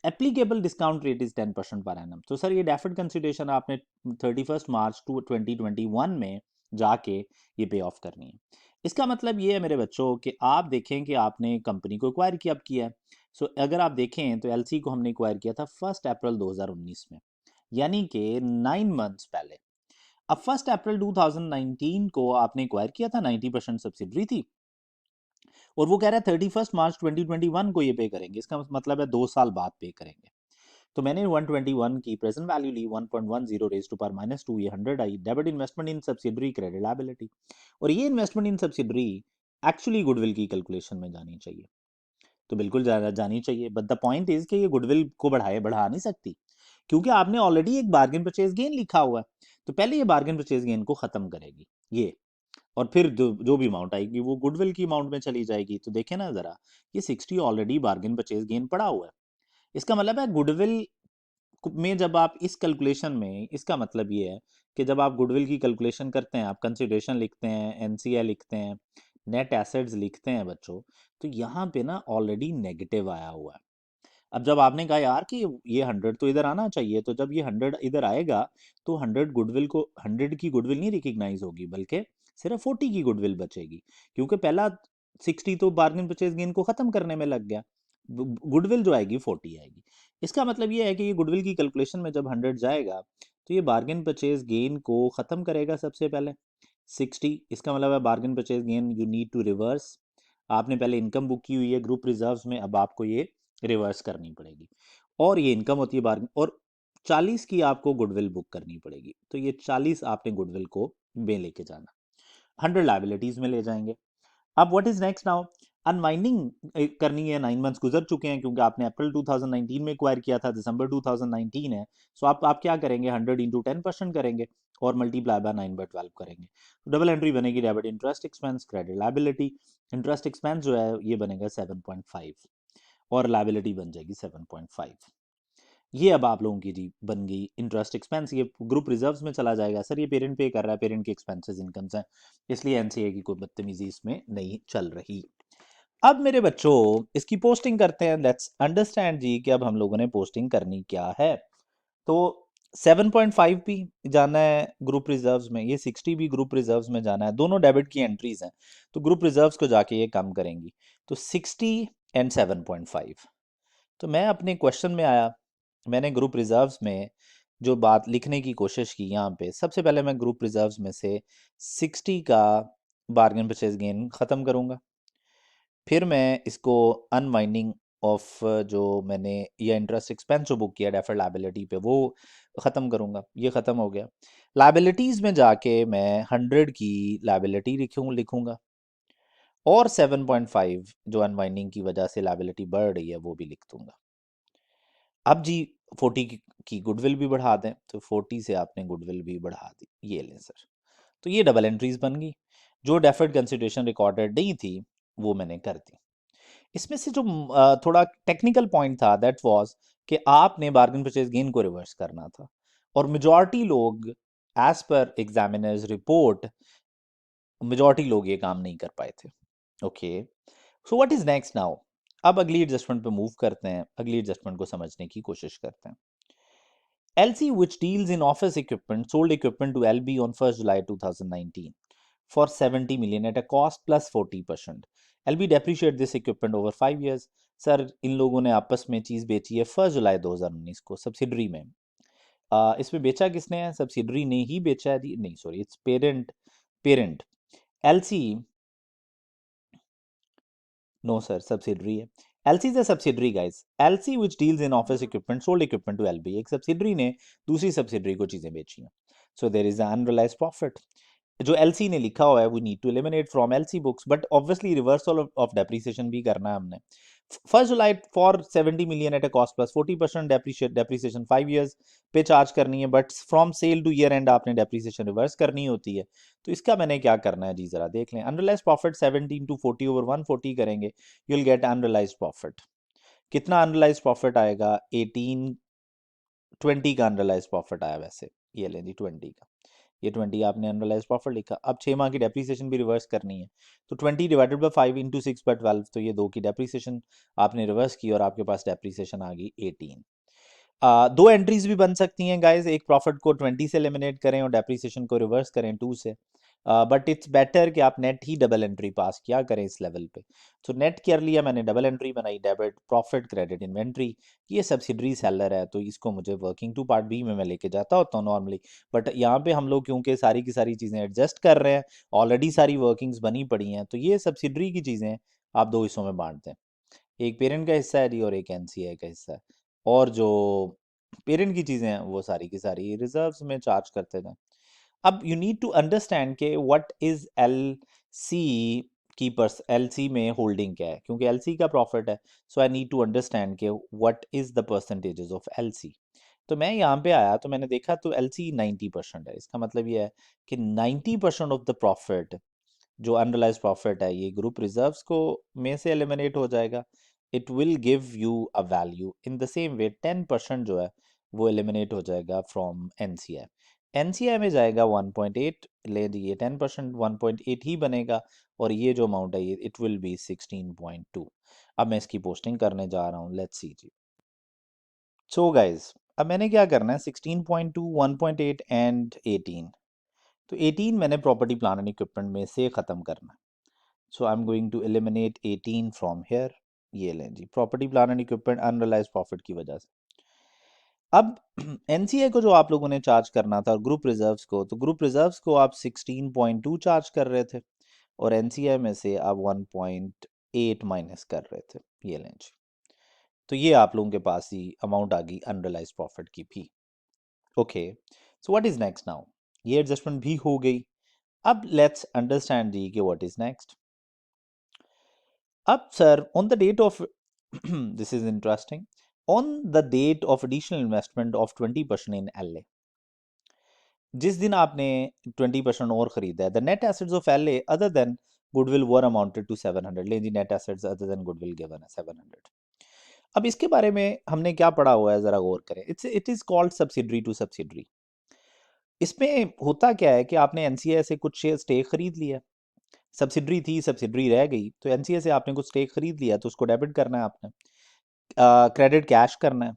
Applicable discount rate is 10% per annum. तो सर ये डेफर्ड कंसिडरेशन आपने 31 मार्च 2021 में जाके ये पे ऑफ करनी है। इसका मतलब ये है मेरे बच्चों कि आप देखें कि आपने कंपनी को एक्वायर किया, अब किया है। सो अगर आप देखें तो एलसी को हमने एक्वायर किया था 1 अप्रैल 2019 में, यानी कि 9 मंथ्स पहले। अब 1 अप्रैल 2019 को आपने एक्वायर किया था, 90% सब्सिडरी थी, और वो कह रहा है 31 मार्च 2021 को ये पे करेंगे। इसका मतलब है 2 साल बाद पे करेंगे। तो मैंने 121 की प्रेजेंट वैल्यू ली, 1.10 रेज टू पावर -2, ये 100 आई। Debit investment in subsidiary credit liability, और ये investment in subsidiary actually goodwill की कैलकुलेशन में जानी चाहिए, तो बिल्कुल जानी चाहिए। बट द पॉइंट इज कि ये गुडविल को बढ़ा नहीं सकती, क्योंकि आपने ऑलरेडी एक बार्गेन परचेज गेन लिखा हुआ है। तो पहले ये बार्गेन परचेज गेन को खत्म करेगी ये, और फिर जो भी अमाउंट आएगी वो गुडविल की अमाउंट में चली जाएगी। तो देखें ना जरा, ये 60 ऑलरेडी बार्गेन परचेज गेन पड़ा हुआ है। इसका मतलब है गुडविल में जब आप इस कैलकुलेशन में, इसका मतलब ये है कि जब आप गुडविल की कैलकुलेशन करते हैं, आप कंसिडरेशन लिखते हैं, एनसीए लिखते हैं, नेट एसेट्स लिखते हैं बच्चों, तो यहाँ पे ना ऑलरेडी नेगेटिव आया हुआ है। अब जब आपने कहा यार कि ये 100 तो इधर आना चाहिए, तो जब ये 100 इधर आएगा तो 100 की गुडविल नहीं रिकग्नाइज होगी, बल्कि सिर्फ 40 की गुडविल बचेगी, क्योंकि पहला 60 तो बार्गेन परचेज गेन को खत्म करने में लग गया। गुडविल जो आएगी 40 आएगी। इसका मतलब ये है कि ये गुडविल की कैलकुलेशन में जब 100 जाएगा तो ये बार्गेन परचेज गेन को खत्म करेगा सबसे पहले 60। इसका मतलब है bargain purchase gain you need to reverse. आपने पहले इनकम बुक की हुई है ग्रुप रिजर्व्स में, अब आपको ये रिवर्स करनी पड़ेगी, और ये इनकम होती है बार्गेन, और 40 की आपको गुडविल बुक करनी पड़ेगी। तो ये 40 आपने गुडविल को में लेके जाना, 100 लाइबिलिटीज में ले जाएंगे। अब what is next now, unwinding करनी है। 9 मंथ्स गुजर चुके हैं, क्योंकि आपने अप्रैल 2019 में एक्वायर किया था, दिसंबर 2019 है। सो आप क्या करेंगे, 100 इंटू 10% करेंगे और मल्टीप्लाई बाय 9/12 करेंगे। तो डबल एंट्री बनेगी, debit interest expense credit liability. Interest expense जो है ये बनेगा 7.5, और लाइबिलिटी बन जाएगी 7.5। ये अब आप लोगों की जी बन गई इंटरेस्ट एक्सपेंस। ये ग्रुप रिजर्व्स में चला जाएगा। सर ये पेरेंट पे कर रहा है, पेरेंट की एक्सपेंसेस इनकम्स हैं, इसलिए एनसीए की कोई बदतमीजी इसमें नहीं चल रही। अब मेरे बच्चों इसकी पोस्टिंग करते हैं। लेट्स अंडरस्टैंड जी कि अब हम लोगों ने पोस्टिंग करनी क्या है। तो 7.5 भी जाना है ग्रुप रिजर्व्स में, ये 60 भी ग्रुप रिजर्व्स में जाना है, दोनों डेबिट की एंट्रीज हैं, तो ग्रुप रिजर्व्स को जाके ये काम करेंगी। तो 60 एंड 7.5। तो मैं अपने क्वेश्चन में आया, मैंने ग्रुप रिजर्व्स में जो बात लिखने की कोशिश की, यहाँ पे सबसे पहले मैं ग्रुप रिजर्व्स में से 60 का बार्गेन परचेज गेन ख़त्म करूँगा। फिर मैं इसको अनवाइंडिंग ऑफ जो मैंने ये इंटरेस्ट एक्सपेंस जो बुक किया डेफर्ड लायबिलिटी पे वो ख़त्म करूँगा। ये ख़त्म हो गया। लायबिलिटीज़ में जाके मैं 100 की लायबिलिटी लिखूँगा और 7.5 जो अनवाइंडिंग की वजह से लायबिलिटी बढ़ रही है वो भी लिख दूंगा। अब जी 40 की गुडविल भी बढ़ा दें, तो 40 से आपने गुडविल भी बढ़ा दी, ये लें सर। तो ये डबल एंट्रीज बन गई। जो डेफर्ड कंसिडरेशन रिकॉर्डेड नहीं थी वो मैंने कर दी। इसमें से जो थोड़ा टेक्निकल पॉइंट था दैट वाज कि आपने बार्गेन परचेज गेन को रिवर्स करना था, और मेजॉरिटी लोग as per examiners report majority लोग ये काम नहीं कर पाए थे। Okay, so what is next now? अब अगली एडजस्टमेंट पे मूव करते हैं, अगली एडजस्टमेंट को समझने की कोशिश करते हैं। LC which deals in office equipment sold equipment to LB on 1st July 2019 for 70 million at a cost plus 40%. LB depreciate this equipment over 5 years. Sir इन लोगों ने आपस में चीज़ बेची है 1 जुलाई 2019 को सब्सिडरी में। इसमें बेचा किसने है? सब्सिडरी ने ही बेचा है। नहीं sorry, it's parent. Parent LC, no sir, subsidiary है। LC is a subsidiary guys. LC which deals in office equipment sold equipment to LB, एक सब्सिडरी ने दूसरी सब्सिडरी को चीजें बेची हैं। So there is unrealised profit जो LC ने लिखा हुआ है, we need to eliminate from LC books, but obviously reversal of depreciation भी करना है हमने। 1st July for 70 million at a cost plus 40% depreciation 5 years पे चार्ज करनी है, but from sale to year end आपने डेप्रिसिएशन रिवर्स करनी होती है। तो इसका मैंने क्या करना है जी, जरा देख लें। अनरियलाइज्ड प्रॉफिट 17 टू 40 ओवर 140 करेंगे, you will get unrealised profit. कितना अनरियलाइज्ड प्रॉफिट आएगा? 18 20 का अनरियलाइज्ड प्रॉफिट आया वैसे, ये लें जी 20 का। ये 20 आपने अनरियलाइज प्रॉफिट लिखा। अब 6 माह की डेप्रीसिएशन भी रिवर्स करनी है, तो 20 डिवाइडेड बाई 5 इंटू 6 बाई 12, तो ये 2 की डेप्रीसिएशन आपने रिवर्स की और आपके पास डेप्रीसिएशन आ गई 18। दो एंट्रीज भी बन सकती हैं गाइज, एक प्रॉफिट को 20 से एलिमिनेट करें और डेप्रीसिएशन को रिवर्स करें 2 से। बट इट्स बेटर कि आप नेट ही डबल एंट्री पास किया करें इस लेवल पे। तो नेट कर लिया मैंने, डबल एंट्री बनाई, डेबिट प्रॉफिट क्रेडिट इन्वेंट्री। ये सब्सिडरी सेलर है तो इसको मुझे वर्किंग टू पार्ट बी में मैं लेके जाता होता हूँ नॉर्मली, बट यहाँ पे हम लोग क्योंकि सारी की सारी चीज़ें एडजस्ट कर रहे हैं, ऑलरेडी सारी वर्किंग्स बनी पड़ी हैं, तो ये सब्सिडरी की चीज़ें आप दो हिस्सों में बांट दें। एक पेरेंट का हिस्सा है जी और एक NCI का हिस्सा है, और जो पेरेंट की चीज़ें हैं वो सारी की सारी रिजर्व्स में चार्ज करते थे। अब यू नीड टू अंडरस्टैंड के व्हाट इज LC की LC में होल्डिंग क्या है, क्योंकि LC का प्रॉफिट है। So I need to understand के what is the percentages of LC। तो मैं यहाँ पे आया तो मैंने देखा तो LC 90% है। इसका मतलब ये है कि 90% ऑफ द प्रॉफिट जो अनरियलाइज्ड प्रॉफिट है ये ग्रुप रिजर्व्स को में से एलिमिनेट हो जाएगा। It will give you a value. In the same वे 10% जो है वो एलिमिनेट हो जाएगा फ्रॉम NCI। NCI में जाएगा 1.8, ले दिए 10% 1.8 ही बनेगा, और ये जो अमाउंट है ये इट विल बी 16.2। अब मैं इसकी पोस्टिंग करने जा रहा हूँ, let's see ji. So guys अब मैंने क्या करना है, 16.2 1.8 एंड 18। तो 18 मैंने प्रॉपर्टी प्लान एंड इक्विपमेंट में से ख़त्म करना है। So I am going to eliminate 18 from here. ये लें जी, property plant and equipment unrealised profit की वजह से। अब NCI को जो आप लोगों ने चार्ज करना था, ग्रुप रिजर्व्स को, तो ग्रुप रिजर्व्स को आप 16.2 चार्ज कर रहे थे, और NCI में से आप 1.8 माइनस कर रहे थे। ये लें जी, तो ये आप लोगों के पास ही अमाउंट आ गई अनरियलाइज्ड प्रॉफिट की भी। Okay, so what is next now? ये एडजस्टमेंट भी हो गई। अब लेट्स अंडरस्टैंड जी कि व्हाट इज नेक्स्ट। अब sir on the date of this is interesting, on the date of additional investment of 20% in LA, जिस दिन आपने 20% और खरीदा है, the net assets of LA other than goodwill were amounted to 700। ले जी, net assets other than goodwill given है 700। अब इसके बारे में हमने क्या पढ़ा हुआ है, जरा गौर करें। It is called subsidiary to subsidiary. इसमें होता क्या है कि आपने NCI से कुछ शेयर स्टेक खरीद लिया, सब्सिडरी थी, सब्सिडरी रह गई, तो NCI से आपने कुछ स्टेक खरीद लिया तो उसको डेबिट करना है आपने, क्रेडिट कैश करना है।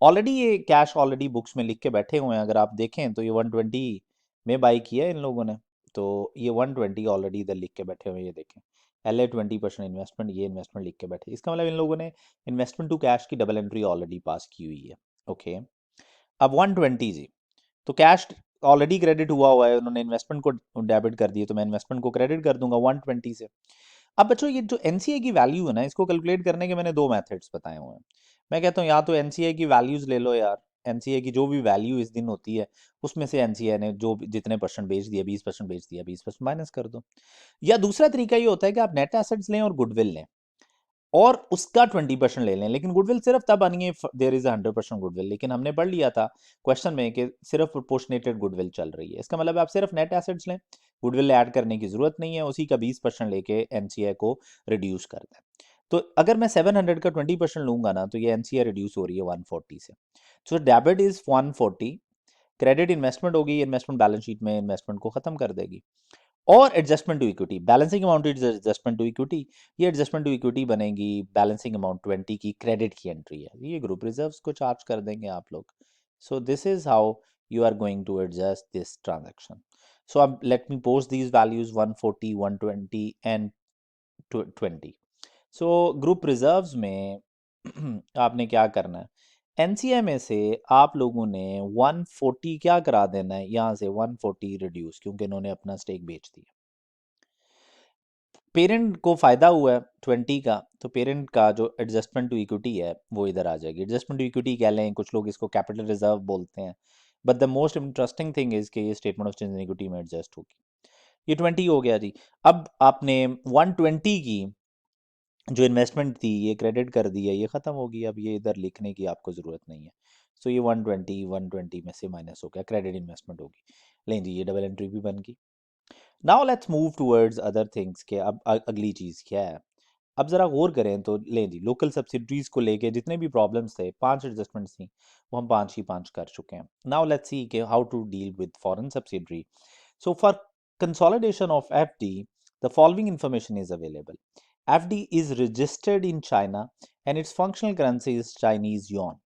ऑलरेडी ये कैश ऑलरेडी बुक्स में लिख के बैठे हुए हैं, अगर आप देखें तो ये 120 में बाई किया है इन लोगों ने, तो ये 120 ऑलरेडी इधर लिख के बैठे हुए हैं। ये देखें, LA 20% इन्वेस्टमेंट, ये इन्वेस्टमेंट लिख के बैठे, इसका मतलब इन लोगों ने इन्वेस्टमेंट टू कैश की डबल एंट्री ऑलरेडी पास की हुई है। ओके, अब 120 जी, तो कैश ऑलरेडी क्रेडिट हुआ है, उन्होंने इन्वेस्टमेंट को डेबिट कर दिए, तो मैं इन्वेस्टमेंट को क्रेडिट कर दूंगा 120 से। अब बच्चों ये जो एनसीए की वैल्यू है ना, इसको कैलकुलेट करने के मैंने दो मेथड्स बताए हुए हैं। मैं कहता हूँ या तो एनसीए की वैल्यूज ले लो यार, एनसीए की जो भी वैल्यू इस दिन होती है उसमें से एनसीए ने जो जितने परसेंट बेच दिया, 20% बेच दिया, 20% माइनस कर दो। या दूसरा तरीका ये होता है कि आप नेट एसेट्स लें और गुडविल लें और उसका 20% ले लें, लेकिन गुडविल सिर्फ तब आनी है देर इज 100% गुडविल। लेकिन हमने पढ़ लिया था क्वेश्चन में कि सिर्फ प्रोपोर्शनेटेड गुडविल चल रही है, इसका मतलब आप सिर्फ नेट एसेट्स लें, गुडविल ऐड करने की जरूरत नहीं है, उसी का 20% लेके एनसीए को रिड्यूस कर दें। तो अगर मैं 700 का 20% लूंगा ना, तो ये एनसीए रिड्यूस हो रही है 140 से। सो डेबिट इज 140, क्रेडिट इन्वेस्टमेंट होगी, इन्वेस्टमेंट बैलेंस शीट में इन्वेस्टमेंट को खत्म कर देगी। और adjustment to equity, balancing amount is adjustment to equity, ये एडजस्टमेंट टू इक्विटी बनेगी बैलेंसिंग अमाउंट 20 की क्रेडिट की एंट्री है, ये ग्रुप रिजर्व्स को चार्ज कर देंगे आप लोग। So this is how you are going to adjust this transaction. So अब let me post these values 140, 120 and 20। So group reserves में आपने क्या करना है, एनसीए में से आप लोगों ने 140 क्या करा देना है, यहाँ से 140 रिड्यूस, क्योंकि इन्होंने अपना स्टेक बेच दिया। पेरेंट को फायदा हुआ है 20 का, तो पेरेंट का जो एडजस्टमेंट टू इक्विटी है वो इधर आ जाएगी। एडजस्टमेंट टू इक्विटी कह लें, कुछ लोग इसको कैपिटल रिजर्व बोलते हैं, but the most interesting thing is कि ये statement of change in equity में एडजस्ट होगी। ये 20 हो गया जी। अब आपने 120 की जो इन्वेस्टमेंट थी ये क्रेडिट कर दी है, ये ख़त्म होगी, अब ये इधर लिखने की आपको ज़रूरत नहीं है। सो ये 120 में से माइनस हो गया, क्रेडिट इन्वेस्टमेंट होगी। लें जी, ये डबल एंट्री भी बन गई। Now let's move towards other things के अब अगली चीज़ क्या है। अब ज़रा गौर करें तो लें जी, लोकल सब्सिडरीज को लेके जितने भी प्रॉब्लम्स थे, 5 एडजस्टमेंट्स थी, वो हम 5 ही 5 कर चुके हैं। नाउ लेट्स सी कि how to deal with foreign subsidiary. So for consolidation of FD, the following information is available. FD is registered in China and its functional currency is Chinese yuan.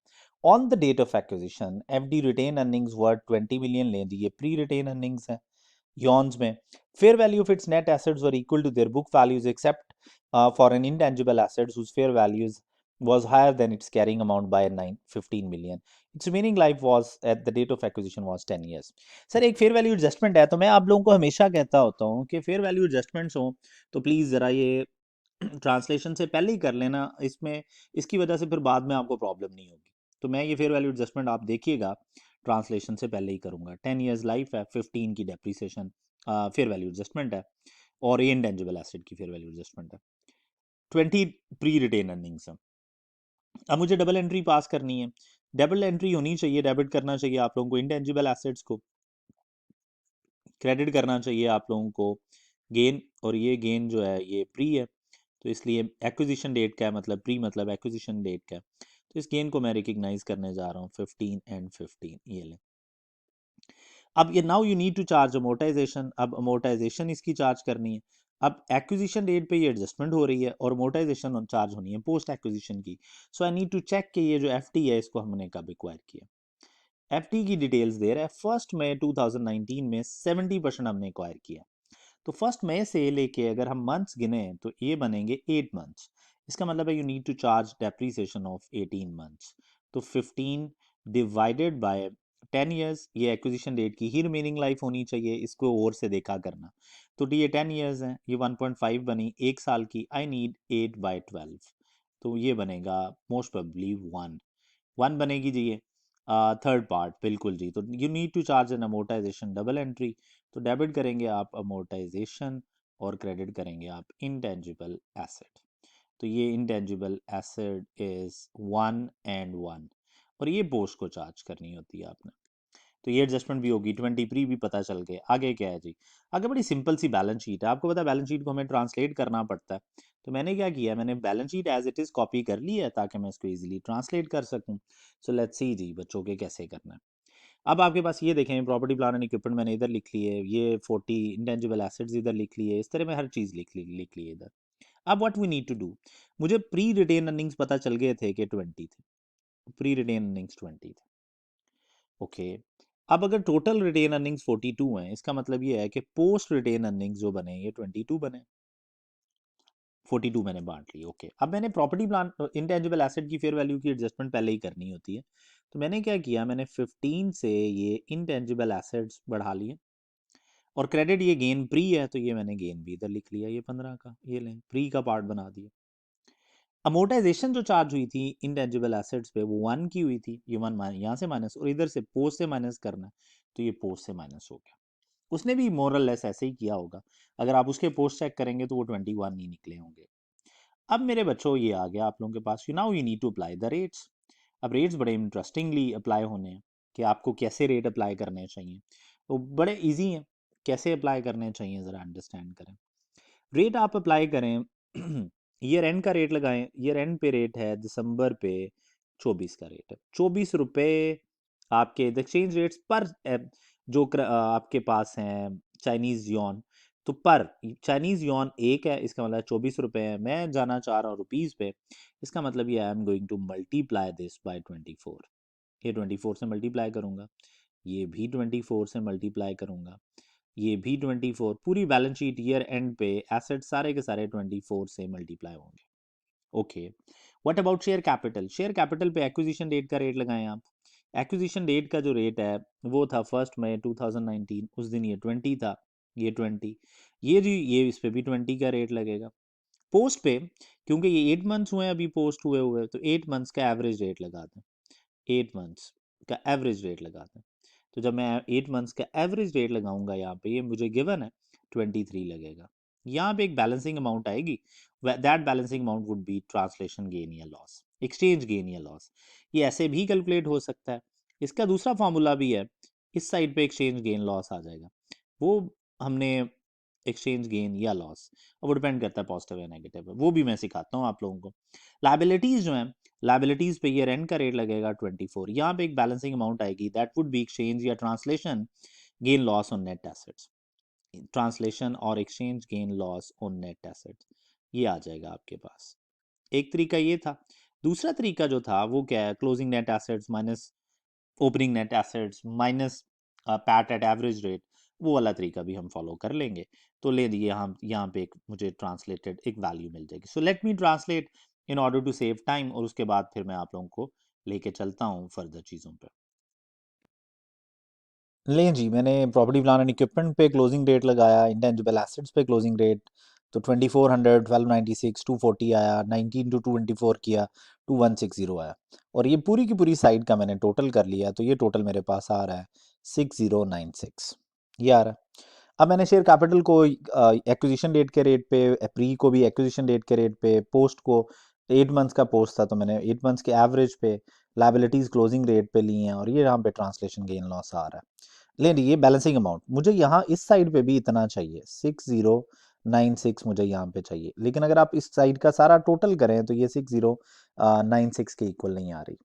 On the date of acquisition, FD retained earnings were 20 million लें, ये pre-retained earnings है yawns में. Fair value of its net assets were equal to their book values except for an intangible assets whose fair values was higher than its carrying amount by 15 million. Its remaining life was at the date of acquisition was 10 years. Sir एक fair value adjustment है, तो मैं आप लोगों को हमेशा कहता होता हूँ कि फेयर वैल्यू एडजस्टमेंट्स हो तो प्लीज़ ज़रा ये ट्रांसलेशन से पहले ही कर लेना, इसमें इसकी वजह से फिर बाद में आपको प्रॉब्लम नहीं होगी। तो मैं ये फेयर वैल्यू एडजस्टमेंट आप देखिएगा ट्रांसलेशन से पहले ही करूँगा। 10 ईयर्स लाइफ है, 15 की डेप्रीसिएशन फेयर वैल्यू एडजस्टमेंट है, और ये इंटेंजिबल एसेट की फेयर वैल्यू एडजस्टमेंट है, 20 प्री रिटेन अर्निंग्स है। अब मुझे डबल एंट्री पास करनी है, डबल एंट्री होनी चाहिए, डेबिट करना चाहिए आप लोगों को इंटेंजिबल एसेट्स को, क्रेडिट करना चाहिए आप लोगों को गेन, और ये गेन जो है ये प्री है, तो इसलिए एक्विजिशन डेट का है, मतलब प्री मतलब एक्विजिशन डेट का है, तो इस गेन को मैं रिकग्नाइज करने जा रहा हूँ 15 एंड 15, ये ले। अब ये now you need to charge amortisation, अब अमोर्टाइजेशन इसकी चार्ज करनी है। अब एक्विजिशन डेट पे ये एडजस्टमेंट हो रही है और अमोर्टाइजेशन चार्ज होनी है पोस्ट एक्विजिशन की। सो आई नीड टू चेक कि ये जो एफटी है इसको हमने कब एक्वायर किया। एफटी की डिटेल्स दे रहा है, 1 मई 2019 में 70% हमने एक्वायर किया। तो 1 मई से लेके अगर हम मंथ्स गिने तो ये बनेंगे 8 मंथ्स। इसका मतलब है you need to charge depreciation of 18 months. तो 15 डिवाइडेड बाय 10 ईयर्स, ये एक्विजिशन डेट की ही रिमेनिंग लाइफ होनी चाहिए, इसको और से देखा करना। तो ये 10 ईयर्स हैं, ये 1.5 बनी एक साल की, आई नीड 8/12, तो ये बनेगा मोस्ट प्रोबेबली 1 बनेगी जी ये। थर्ड पार्ट बिल्कुल जी, तो you need to charge an amortisation double entry, तो डेबिट करेंगे आप अमोर्टाइजेशन और क्रेडिट करेंगे आप इंटेंजिबल एसेट। तो ये इंटेंजिबल एसेट इज 1 and 1, और ये पोस्ट को चार्ज करनी होती है आपने। तो ये एडजस्टमेंट भी होगी, 20 प्री भी पता चल गए। आगे क्या है जी, आगे बड़ी सिंपल सी बैलेंस शीट है, आपको पता है बैलेंस शीट को हमें ट्रांसलेट करना पड़ता है। तो मैंने क्या किया, मैंने balance sheet as it is copy कर ली है ताकि मैं इसको इजीली ट्रांसलेट कर सकूं। सो लेट्स सी जी बच्चों के कैसे करना है। अब आपके पास ये देखें, प्रॉपर्टी प्लान एंड इक्विपमेंट मैंने इधर लिख ली है, ये 40 इंटेंजिबल एसेट्स इधर लिख ली है, इस तरह मैं हर चीज़ लिख ली है इधर। अब what we need to do, मुझे प्री रिटेन अर्निंग्स पता चल गए थे कि 20 थे, प्री रिटेन अर्निंग्स 20 थे, ओके। अब अगर टोटल रिटेन अर्निंग्स 42 हैं, इसका मतलब ये है कि पोस्ट रिटेन अर्निंग्स जो बने ये 22 बने, 42 मैंने बांट ली, ओके। अब मैंने प्रॉपर्टी प्लान इंटेंजिबल एसेट की फेयर वैल्यू की एडजस्टमेंट पहले ही करनी होती है, तो मैंने क्या किया, मैंने 15 से ये इंटेंजिबल एसेट्स बढ़ा लिए, और क्रेडिट ये गेन प्री है तो ये मैंने गेन भी इधर लिख लिया, ये 15 का, ये लें प्री का पार्ट बना दिया। अमोर्टाइजेशन जो चार्ज हुई थी इंटेंजिबल एसेट्स पे वो 1 की हुई थी, ये 1 यहाँ से माइनस, और इधर से पोस्ट से माइनस करना है तो ये पोस्ट से माइनस हो गया। उसने भी मोरल लेस ऐसे ही किया होगा, अगर आप उसके पोस्ट चेक करेंगे तो वो 21 नहीं निकले होंगे। अब मेरे बच्चों ये आ गया आप लोगों के पास, now you need to apply the rates. अब रेट्स बड़े इंटरेस्टिंगली अप्लाई होने हैं कि आपको कैसे रेट अप्लाई करने चाहिए, तो बड़े इजी हैं, कैसे अप्लाई करने चाहिए ज़रा अंडरस्टैंड करें। रेट आप अप्लाई करें ईयर एंड का रेट लगाएं, ईयर एंड पे रेट है दिसंबर पे 24 का रेट है, 24 रुपये आपके एक्सचेंज रेट्स पर जो आपके पास हैं चाइनीज यॉन, तो पर चाइनीज यॉन एक है, इसका मतलब 24 रुपये है, मैं जाना चाह रहा हूँ रुपीज़ पे, इसका मतलब ये आई am going to multiply this by 24, ये 24 से मल्टीप्लाई करूंगा, ये भी 24 से मल्टीप्लाई करूंगा, ये भी 24, पूरी बैलेंस शीट ईयर एंड पे एसेट सारे के सारे 24 से मल्टीप्लाई होंगे। Okay, what about share capital, share capital पे एक्विजिशन डेट का रेट लगाएं आप। एक्विजिशन डेट का जो रेट है वो था 1 मई 2019, उस दिन ये 20 था, ये 20, ये जी ये इस पे भी 20 का रेट लगेगा। पोस्ट पे क्योंकि ये 8 मंथ्स हुए हैं अभी पोस्ट हुए हुए, तो 8 मंथ्स का एवरेज रेट लगा दें, 8 मंथ्स का एवरेज रेट लगा दें, तो जब मैं 8 मंथ्स का एवरेज रेट लगाऊंगा यहाँ पे, ये मुझे गिवन है 23 लगेगा। यहाँ पे एक बैलेंसिंग अमाउंट आएगी, that balancing amount would be translation gain या लॉस, एक्सचेंज गेन या लॉस, ये ऐसे भी कैलकुलेट हो सकता है। इसका दूसरा फॉर्मूला भी है, इस साइड पे एक्सचेंज गेन लॉस आ जाएगा, वो हमने एक्सचेंज गेन या लॉस, अब वो डिपेंड करता है पॉजिटिव या नेगेटिव है, वो भी मैं सिखाता हूँ आप लोगों को। लाइबिलिटीज जो है, लाइबिलिटीज पे ईयर एंड का रेट लगेगा 24, यहाँ पे एक बैलेंसिंग अमाउंट आएगी, दैट वुड बी एक्सचेंज या translation gain loss on net assets, translation और exchange gain loss on net assets, ये आ जाएगा आपके पास। एक तरीका ये था, दूसरा तरीका जो था वो क्या है, closing net assets minus opening net assets minus PAT at average rate, वो वाला तरीका भी हम फॉलो कर लेंगे। तो ले दिए हम यहाँ पे एक मुझे ट्रांसलेटेड एक वैल्यू मिल जाएगी। So let me translate in order to save time, और उसके बाद फिर मैं आप लोगों को लेके चलता हूँ फर्दर चीज़ों पे। लें जी, मैंने प्रॉपर्टी प्लान एंड इक्विपमेंट पे क्लोजिंग रेट लगाया, इंटेंजिबल एसेट्स पे क्लोजिंग रेट, तो 2400, 1296, 240 आया, 19 टू 224 किया, 2160 आया, और ये पूरी की पूरी साइड का मैंने टोटल कर लिया, तो ये टोटल मेरे पास आ रहा है 6096, ये आ रहा है। अब मैंने शेयर कैपिटल को एक्विजिशन डेट के रेट पे, प्री को भी एक्विजिशन डेट के रेट पे, पोस्ट को 8 मंथ्स का पोस्ट था तो मैंने 8 मंथ्स के एवरेज पे, लाइबिलिटीज क्लोजिंग रेट पे ली हैं, और ये यहाँ पे ट्रांसलेशन गेन लॉस आ रहा है। ले लीजिए बैलेंसिंग अमाउंट, मुझे यहाँ इस साइड पे भी इतना चाहिए, 6096 मुझे यहाँ पे चाहिए, लेकिन अगर आप इस साइड का सारा टोटल करें तो ये 6096 के इक्वल नहीं आ रही।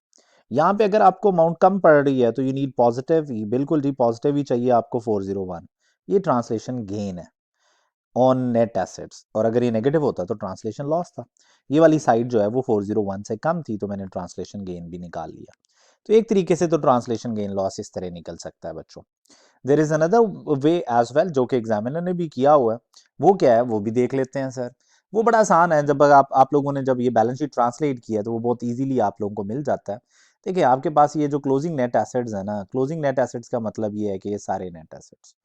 यहाँ पे अगर आपको अमाउंट कम पड़ रही है तो यू नीड पॉजिटिव, बिल्कुल जी पॉजिटिव ही चाहिए आपको 401, ये ट्रांसलेशन गेन है ऑन नेट एसेट्स, और अगर ये नेगेटिव होता तो ट्रांसलेशन लॉस था। ये वाली साइड जो है वो 401 से कम थी, तो मैंने ट्रांसलेशन गेन भी निकाल लिया। तो एक तरीके से तो ट्रांसलेशन गेन लॉस इस तरह निकल सकता है बच्चों। There is another way as well, जो कि एग्जामिनर ने भी किया हुआ है, वो क्या है वो भी देख लेते हैं सर। वो बड़ा आसान है, जब आप लोगों ने जब ये बैलेंस शीट ट्रांसलेट किया तो वो बहुत इजीली आप लोगों को मिल जाता है। देखिए आपके पास ये जो क्लोजिंग नेट एसेट्स है ना, क्लोजिंग नेट एसेट्स का मतलब ये है कि ये सारे नेट एसेट्स,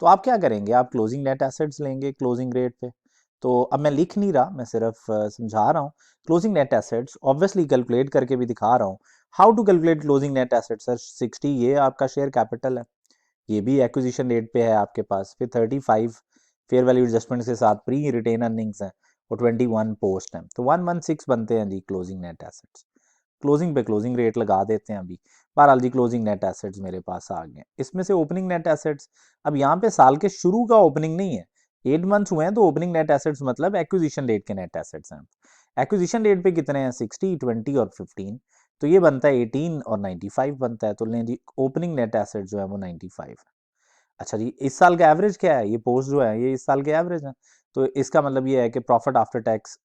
तो आप क्या करेंगे, आप क्लोजिंग नेट एसेट्स लेंगे क्लोजिंग रेट पे। तो अब मैं लिख नहीं रहा, मैं सिर्फ समझा रहा हूँ। Closing net assets obviously calculate करके भी दिखा रहा हूँ। How to calculate closing net assets sir, 60 ये आपका शेयर कैपिटल है, ये भी एक्विजिशन रेट पे है आपके पास, फिर 35 फेयर वैल्यू एडजस्टमेंट के साथ प्री रिटेन अर्निंग्स हैं, और 21 पोस्ट हैं, तो 116 बनते हैं जी क्लोजिंग नेट एसेट्स। क्लोजिंग पे क्लोजिंग रेट लगा देते हैं अभी। बहरहाल जी क्लोजिंग नेट एसेट्स मेरे पास आ गए। इसमें से ओपनिंग नेट एसेट्स, अब यहाँ पे साल के शुरू का ओपनिंग नहीं है, 8 मंथ्स हुए हैं तो ओपनिंग नेट एसेट्स मतलब एक्विजिशन डेट के नेट एसेट्स हैं। एक्विजिशन डेट पे कितने हैं, 60, 20 और 15, तो ये बनता है 18 और 95 बनता है, तो लें जी ओपनिंग नेट एसेट जो है वो 95 है। अच्छा जी इस साल का एवरेज क्या है, ये पोस्ट जो है ये इस साल के एवरेज है, तो इसका मतलब ये है कि प्रॉफिट आफ्टर टैक्स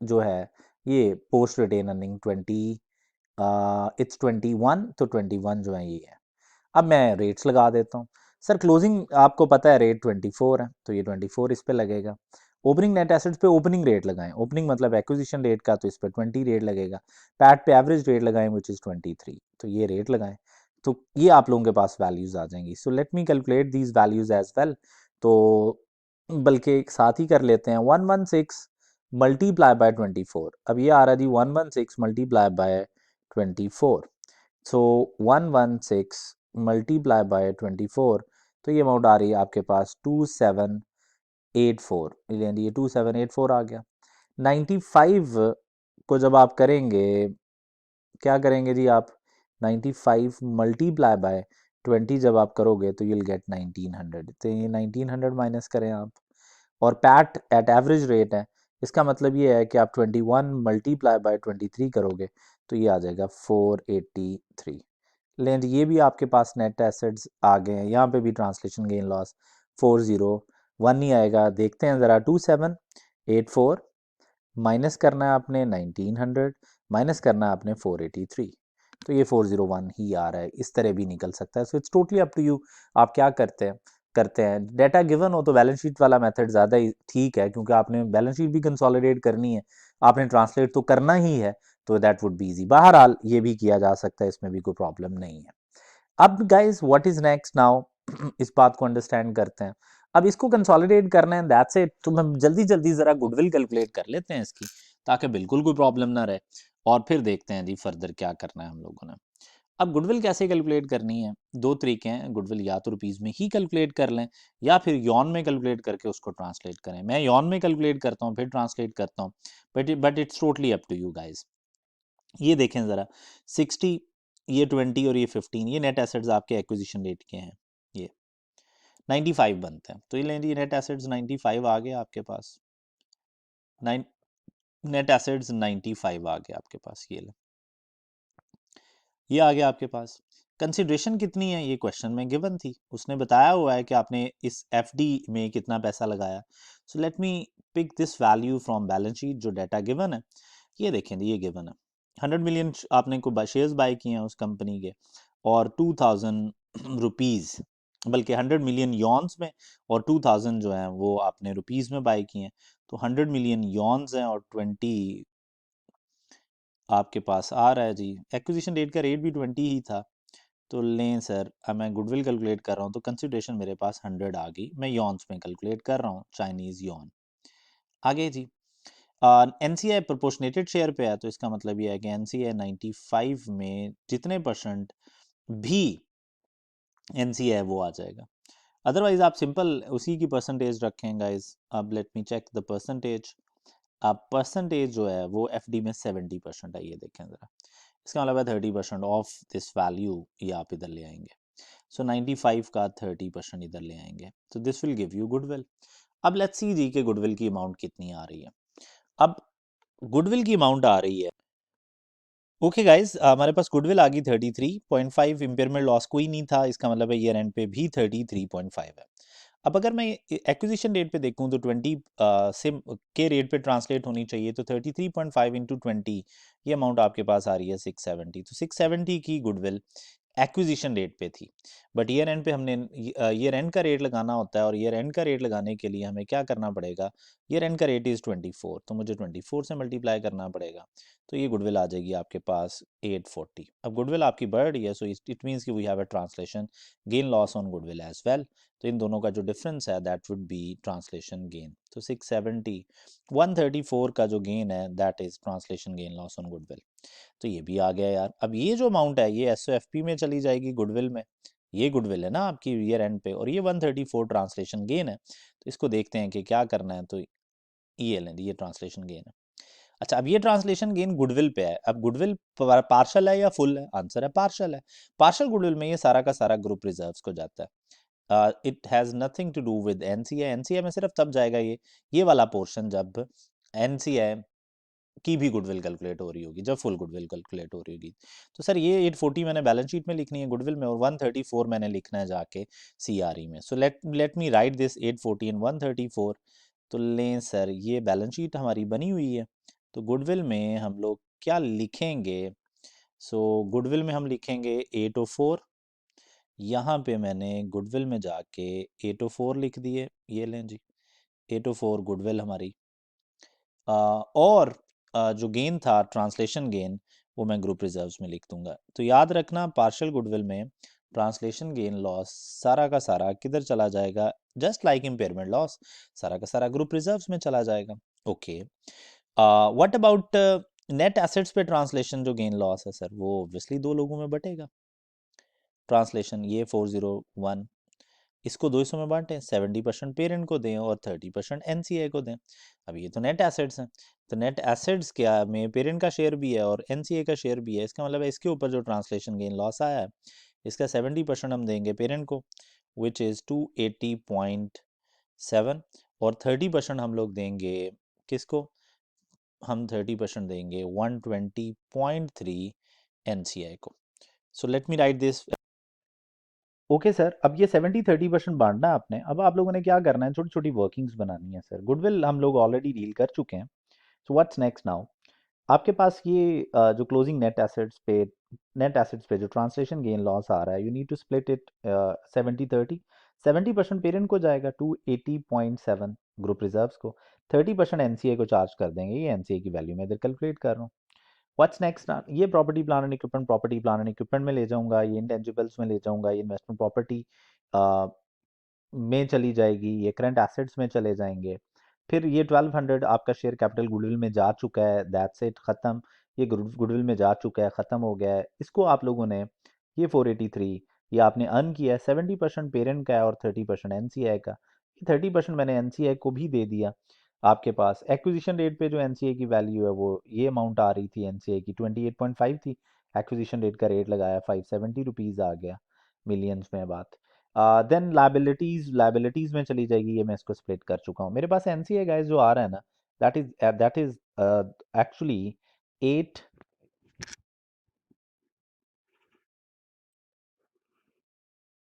जो है ये पोस्ट रिटेन अर्निंग 20, इट्स 21, तो 21 जो है ये है। अब मैं रेट्स लगा देता हूँ। सर क्लोजिंग आपको पता है रेट 24 है, तो ये 24 इस पे लगेगा, ओपनिंग नेट एसेट्स पे ओपनिंग रेट लगाएं, ओपनिंग मतलब एक्विजिशन रेट का, तो इस पर 20 रेट लगेगा। पैट पे एवरेज रेट लगाएं विच इज़ 23, तो ये रेट लगाएं। तो ये आप लोगों के पास वैल्यूज आ जाएंगी। So let me calculate these values as well. तो बल्कि एक साथ ही कर लेते हैं। 116 मल्टीप्लाई बाय 24, अब ये आ रहा है जी 116 multiply by 24। So 116 multiply by 24, तो ये अमाउंट आ रही है आपके पास 2784। ये 2784 आ गया। 95 को जब आप करेंगे, क्या करेंगे जी आप, 95 मल्टीप्लाई बाय 20 जब आप करोगे तो यूल गेट 1900। तो ये 1900 माइनस करें आप, और पैट एट एवरेज रेट है, इसका मतलब ये है कि आप 21 मल्टीप्लाई बाय 23 करोगे तो ये आ जाएगा 483। लें जी, ये भी आपके पास नेट एसेट्स आ गए हैं। यहाँ पे भी ट्रांसलेशन गेन लॉस 401 ही आएगा। देखते हैं ज़रा, 2784 माइनस करना है आपने 1900, माइनस करना है आपने 483, तो ये 401 ही आ रहा है। इस तरह भी निकल सकता है। So it's totally up to you, आप क्या करते हैं। डाटा गिवन हो तो बैलेंस शीट वाला मेथड ज़्यादा ही ठीक है, क्योंकि आपने बैलेंस शीट भी कंसोलिडेट करनी है, आपने ट्रांसलेट तो करना ही है, तो दैट वुड बी इजी। बहरहाल ये भी किया जा सकता है, इसमें भी कोई प्रॉब्लम नहीं है। अब guys what is next now, इस बात को अंडरस्टैंड करते हैं। अब इसको कंसोलिडेट करना है, दैट्स इट। तो हम जल्दी जल्दी जरा गुडविल कैलकुलेट कर लेते हैं इसकी, ताकि बिल्कुल कोई प्रॉब्लम ना रहे, और फिर देखते हैं जी फर्दर क्या करना है हम लोगों ने। अब गुडविल कैसे कैलकुलेट करनी है, दो तरीके हैं गुडविल, या तो रुपीज में ही कैलकुलेट कर लें, या फिर यॉन में कैलकुलेट करके उसको ट्रांसलेट करें। मैं यॉन में कैलकुलेट करता हूँ फिर ट्रांसलेट करता हूँ, but it's totally up to you guys. ये देखें ज़रा, 60, ये 20 और ये 15, ये नेट एसेट्स आपके एक्विजिशन रेट के हैं। ये 95 बनते हैं, तो ये लें जी नेट एसेट्स 95 आ गए आपके पास। नाइन नेट एसेट्स 95 आ गए आपके पास। ये आ गया आपके पास। कंसिडरेशन कितनी है ये क्वेश्चन में गिवन थी, उसने बताया हुआ है कि आपने इस एफडी में कितना पैसा लगाया। So let me pick this value from balance sheet, जो डाटा गिवन है। ये देखें, ये गिवन है 100 मिलियन आपने को शेयर्स बाय किए हैं उस कंपनी के, और 2000 रुपीज़, बल्कि 100 मिलियन यॉन्स में, और 2000 जो है वो आपने रुपीज़ में बाय किए हैं। तो 100 मिलियन यॉन्स हैं, और 20 आपके पास आ रहा है जी। एक्विजिशन रेट का रेट भी 20 ही था। तो लें सर, अब मैं गुडविल कैलकुलेट कर रहा हूँ, तो कंसिडरेशन मेरे पास 100 आ गई। मैं यॉन्स में कैलकुलेट कर रहा हूँ, चाइनीज़ यॉन। आगे जी, एन सी आई प्रोपोर्शनेटेड शेयर पे है, तो इसका मतलब ये है कि एन सी आई 95 में जितने परसेंट भी एन सी आई वो आ जाएगा। अदरवाइज आप सिंपल उसी की परसेंटेज रखें गाइज। अब let me check the percentage. अब परसेंटेज जो है वो एफ डी में 70% है, ये देखें ज़रा। इसका मतलब है 30% ऑफ दिस वैल्यू ये आप इधर ले आएंगे। सो 95 का 30% इधर ले आएंगे, तो this will give you goodwill. अब लेट्स सी जी के गुडविल की अमाउंट कितनी आ रही है। अब गुडविल की अमाउंट आ रही है, ओके गाइज, हमारे पास गुडविल आ गई 33.5। इम्पेयरमेंट लॉस कोई नहीं था, इसका मतलब है ईयर एंड पे भी 33.5 है। अब अगर मैं एक्विजिशन रेट पे देखूं तो 20 से के रेट पे ट्रांसलेट होनी चाहिए, तो 33.5 इंटू 20, ये अमाउंट आपके पास आ रही है 670। तो 670 की गुडविल एक्विजिशन रेट पे थी, बट ईयर एंड पे हमने ईयर एंड का रेट लगाना होता है, और ईयर एंड का रेट लगाने के लिए हमें क्या करना पड़ेगा, ईयर एंड का रेट इज़ 24, तो मुझे 24 से मल्टीप्लाई करना पड़ेगा। तो ये गुडविल आ जाएगी आपके पास 840। अब गुडविल आपकी बढ़ रही है, सो इट मीन्स कि we have a translation gain loss on goodwill as well. तो इन दोनों का जो डिफरेंस है that would be translation gain. तो 670 134 का जो गेन है that is translation gain loss on goodwill. तो ये भी आ गया यार। अब ये जो अमाउंट है ये एसओएफपी में चली जाएगी गुडविल में। ये गुडविल है ना आपकी ईयर एंड पे, और ये 134 ट्रांसलेशन गेन है। तो इसको देखते हैं कि क्या करना है। तो ये ट्रांसलेशन गेन है। अच्छा, अब ये ट्रांसलेशन गेन गुडविल पे है। अब गुडविल पार्शल है या फुल है, आंसर है पार्शल है। पार्शल गुडविल में ये सारा का सारा ग्रुप रिजर्व्स को जाता है। It has nothing to do with NCA. NCA में सिर्फ तब जाएगा ये वाला पोर्शन जब एनसीए की भी गुडविल कैलकुलेट हो रही होगी, जब फुल गुडविल कैलकुलेट हो रही होगी। तो सर ये 840 मैंने बैलेंस शीट में लिखनी है गुडविल में, और 134 मैंने लिखना है जाके सीआरई में। सो let me right this 840 and 134। तो लें सर, ये बैलेंस शीट हमारी बनी हुई है, तो गुडविल में हम लोग क्या लिखेंगे। सो गुडविल में हम लिखेंगे 804। यहाँ पे मैंने गुडविल में जाके 804 लिख दिए, ये लें जी। 804 गुडविल हमारी, और जो गेन था ट्रांसलेशन गेन वो मैं ग्रुप रिजर्व्स में लिख दूंगा। तो याद रखना पार्शियल गुडविल में ट्रांसलेशन गेन लॉस सारा का सारा किधर चला जाएगा, जस्ट लाइक इम्पेयरमेंट लॉस, सारा का सारा ग्रुप रिजर्व्स में चला जाएगा। Okay, what about net assets पे ट्रांसलेशन जो गेन लॉस है सर, वो ऑब्वियसली दो लोगों में बटेगा। ट्रांसलेशन ये 401, इसको 200 में बांटें, 70% पेरेंट को दें और 30% एनसीए को दें। अब ये तो नेट एसेट्स हैं, तो नेट एसेट्स क्या में पेरेंट का शेयर भी है और एनसीए का शेयर भी है, इसका मतलब है इसके ऊपर जो ट्रांसलेशन गेन लॉस आया है इसका 70% हम देंगे पेरेंट को, विच इज़ 280.7, और 30% हम लोग देंगे किसको, हम 30% देंगे 120.3 एनसीआई को। सो let me right this. Okay sir, अब ये 70-30% बांटना है आपने। अब आप लोगों ने क्या करना है, छोटी छोटी वर्किंग्स बनानी है सर। गुडविल हम लोग ऑलरेडी डील कर चुके हैं। सो व्हाट्स नेक्स्ट नाउ, आपके पास ये जो क्लोजिंग नेट एसेट्स पे जो ट्रांसलेशन गेन लॉस आ रहा है, you need to split it 70-30। 70% parent को जाएगा 280.7 ग्रुप रिजर्व्स को, 30% एनसीए को चार्ज कर देंगे। ये एनसीए की वैल्यू मैं इधर कैलकुलेट कर रहा हूँ। व्हाट्स नेक्स्ट, ये प्रॉपर्टी प्लान एंड इक्विपमेंट में ले जाऊंगा, ये इंटेंजिबल्स में ले जाऊंगा, ये इन्वेस्टमेंट प्रॉपर्टी में चली जाएगी, ये करंट एसेट्स में चले जाएंगे। फिर ये 1200 आपका शेयर कैपिटल गुडविल में जा चुका है, दैट्स इट, ख़त्म। ये गुडविल में जा चुका है, ख़त्म हो गया है। इसको आप लोगों ने ये 483 ये आपने अर्न किया है, 70% पेरेंट का है और 30% एनसीआई का। 30% मैंने एनसीआई को भी दे दिया। आपके पास एक्विजिशन रेट पे जो एनसीए की वैल्यू है वो ये अमाउंट आ रही थी, एनसीए की 28.5 थी। एक्विजिशन रेट का रेट लगाया, 570 रुपीज़ आ गया, मिलियंस में बात। देन लाइबिलिटीज़ में चली जाएगी, ये मैं इसको स्प्लिट कर चुका हूँ। मेरे पास एनसीए गाइस जो आ रहा है ना, दैट इज एक्चुअली 8,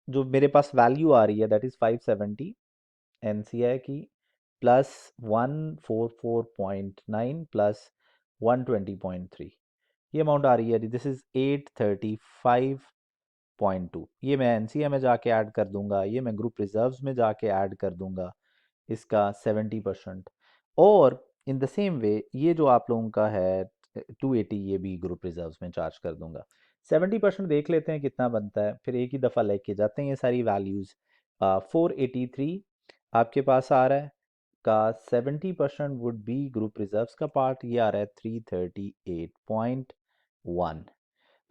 जो मेरे पास वैल्यू आ रही है दैट इज़ 570 एनसीआई की, प्लस 144.9 प्लस 120.3, ये अमाउंट आ रही है। This is 835.2। ये मैं एनसीए में जाके ऐड कर दूंगा, ये मैं ग्रुप रिजर्व्स में जाके ऐड कर दूंगा इसका 70%। और इन द सेम वे ये जो आप लोगों का है 280, ये भी ग्रुप रिजर्व्स में चार्ज कर दूंगा। 70% देख लेते हैं कितना बनता है, फिर एक ही दफ़ा लेके जाते हैं ये सारी वैल्यूज़। 483 आपके पास आ रहा है का 70% वुड बी ग्रुप रिजर्व्स का पार्ट, ये आ रहा है 338.1।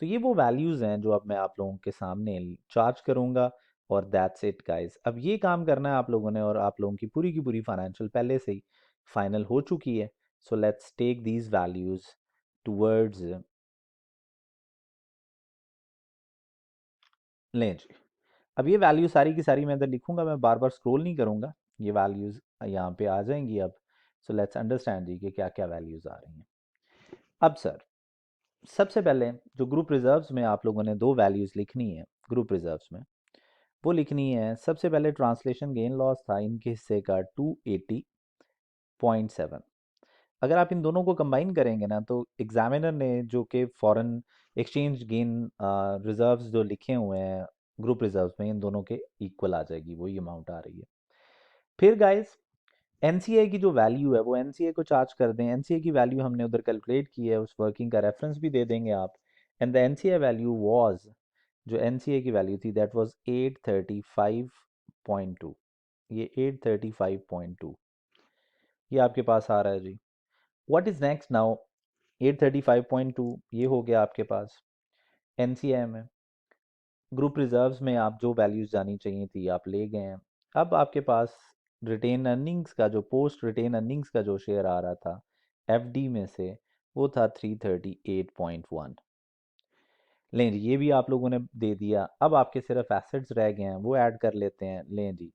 तो ये वो वैल्यूज़ हैं जो अब मैं आप लोगों के सामने चार्ज करूँगा, और दैट्स इट गाइस। अब ये काम करना है आप लोगों ने, और आप लोगों की पूरी फाइनेंशियल पहले से ही फाइनल हो चुकी है। So let's take these values towards, लें जी। अब ये वैल्यू सारी की सारी मैं इधर लिखूंगा, मैं बार बार स्क्रॉल नहीं करूंगा, ये वैल्यूज़ यहाँ पे आ जाएंगी अब। सो लेट्स अंडरस्टैंड जी कि क्या क्या वैल्यूज़ आ रही हैं। अब सर, सबसे पहले जो ग्रुप रिजर्व्स में आप लोगों ने दो वैल्यूज़ लिखनी है ग्रुप रिजर्व्स में, वो लिखनी है। सबसे पहले ट्रांसलेशन गेन लॉस था इनके हिस्से का 280.7। अगर आप इन दोनों को कंबाइन करेंगे ना, तो एग्जामिनर ने जो कि फॉरेन एक्सचेंज गेन रिजर्व्स जो लिखे हुए हैं ग्रुप रिजर्व्स में, इन दोनों के इक्वल आ जाएगी, वही अमाउंट आ रही है। फिर गाइस, एनसीए की जो वैल्यू है वो एनसीए को चार्ज कर दें। एनसीए की वैल्यू हमने उधर कैलकुलेट की है, उस वर्किंग का रेफरेंस भी दे देंगे आप। And the NCA value was, जो एनसीए की वैल्यू थी दैट वाज 835.2। ये 835.2 ये आपके पास आ रहा है जी। व्हाट इज नेक्स्ट नाउ, 835.2 ये हो गया आपके पास एनसीए में। ग्रुप रिजर्व्स में आप जो वैल्यूज जानी चाहिए थी आप ले गए हैं। अब आपके पास रिटेन अर्निंग्स का जो पोस्ट रिटेन अर्निंग्स का जो शेयर आ रहा था एफडी में से, वो था 338.1। लें जी, ये भी आप लोगों ने दे दिया। अब आपके सिर्फ एसेट्स रह गए हैं, वो ऐड कर लेते हैं। लें जी,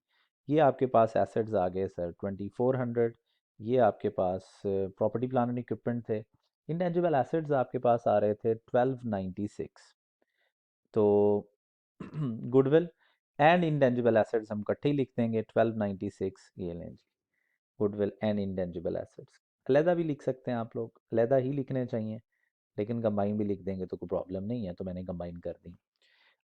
ये आपके पास एसेट्स आ गए सर 2400। ये आपके पास प्रॉपर्टी प्लान एंड इक्विपमेंट थे। इंटेंजिबल एसेट्स आपके पास आ रहे थे 1296। तो गुडविल एंड इंटेंजिबल एसेट्स हम इकट्ठे ही लिख देंगे 1296। ये लें जी, गुडविल एंड इंटेंजिबल एसेट्स। अलहदा भी लिख सकते हैं आप लोग, अलहदा ही लिखने चाहिए, लेकिन कंबाइन भी लिख देंगे तो कोई प्रॉब्लम नहीं है, तो मैंने कंबाइन कर दी।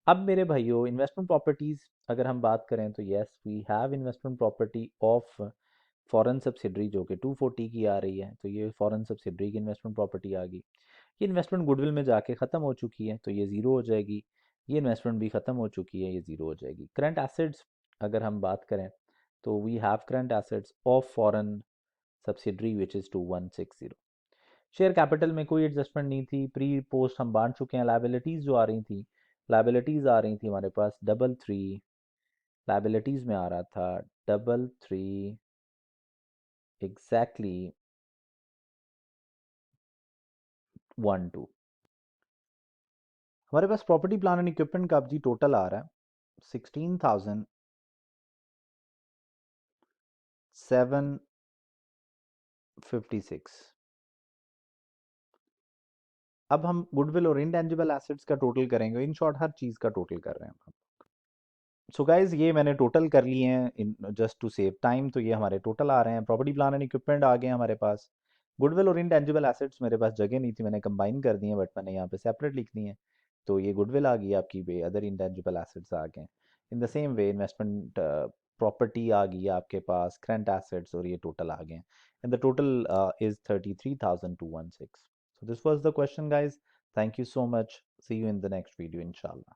अब मेरे भाइयों, इन्वेस्टमेंट प्रॉपर्टीज़ अगर हम बात करें तो yes we have investment property of foreign subsidiary जो कि 240 की आ रही है, तो ये फॉरेन सब्सिडरी की इन्वेस्टमेंट प्रॉपर्टी आ गई। ये इन्वेस्टमेंट गुडविल में जाके ख़त्म हो चुकी है, तो ये ज़ीरो हो जाएगी। ये इन्वेस्टमेंट भी ख़त्म हो चुकी है, ये ज़ीरो हो जाएगी। करंट एसेट्स अगर हम बात करें तो we have current assets of foreign subsidiary which is 2160। Share capital में कोई एडजस्टमेंट नहीं थी, प्री पोस्ट हम बांट चुके हैं। लाइबिलिटीज़ जो आ रही थी, लाइबिलिटीज़ आ रही थी हमारे पास 33, लाइबिलिटीज़ में आ रहा था 33 एग्जैक्टली 12। हमारे पास प्रॉपर्टी प्लान एंड इक्विपमेंट का जी टोटल आ रहा है 16,756। अब हम गुडविल और इंटेंजिबल एसेट्स का टोटल करेंगे, इन शॉर्ट हर चीज़ का टोटल कर रहे हैं। सो गाइज ये मैंने टोटल कर लिए हैं in just to save time, तो ये हमारे टोटल आ रहे हैं। प्रॉपर्टी प्लान एंड इक्विपमेंट आ गए हमारे पास। गुडविल और इंटेंजिबल एसेट्स मेरे पास जगह नहीं थी, मैंने कंबाइन कर दी है, बट मैंने यहाँ पे सेपरेट लिख दी है। तो ये गुडविल आ गई आपकी, वे अदर इंटेंजिबल एसेट्स आ गए। In the same way investment property आ गई है आपके पास, करंट एसेट्स, और ये टोटल आ गए हैं। And the total is 33,216। So this was the question guys. Thank you so much. See you in the next video इंशाल्लाह।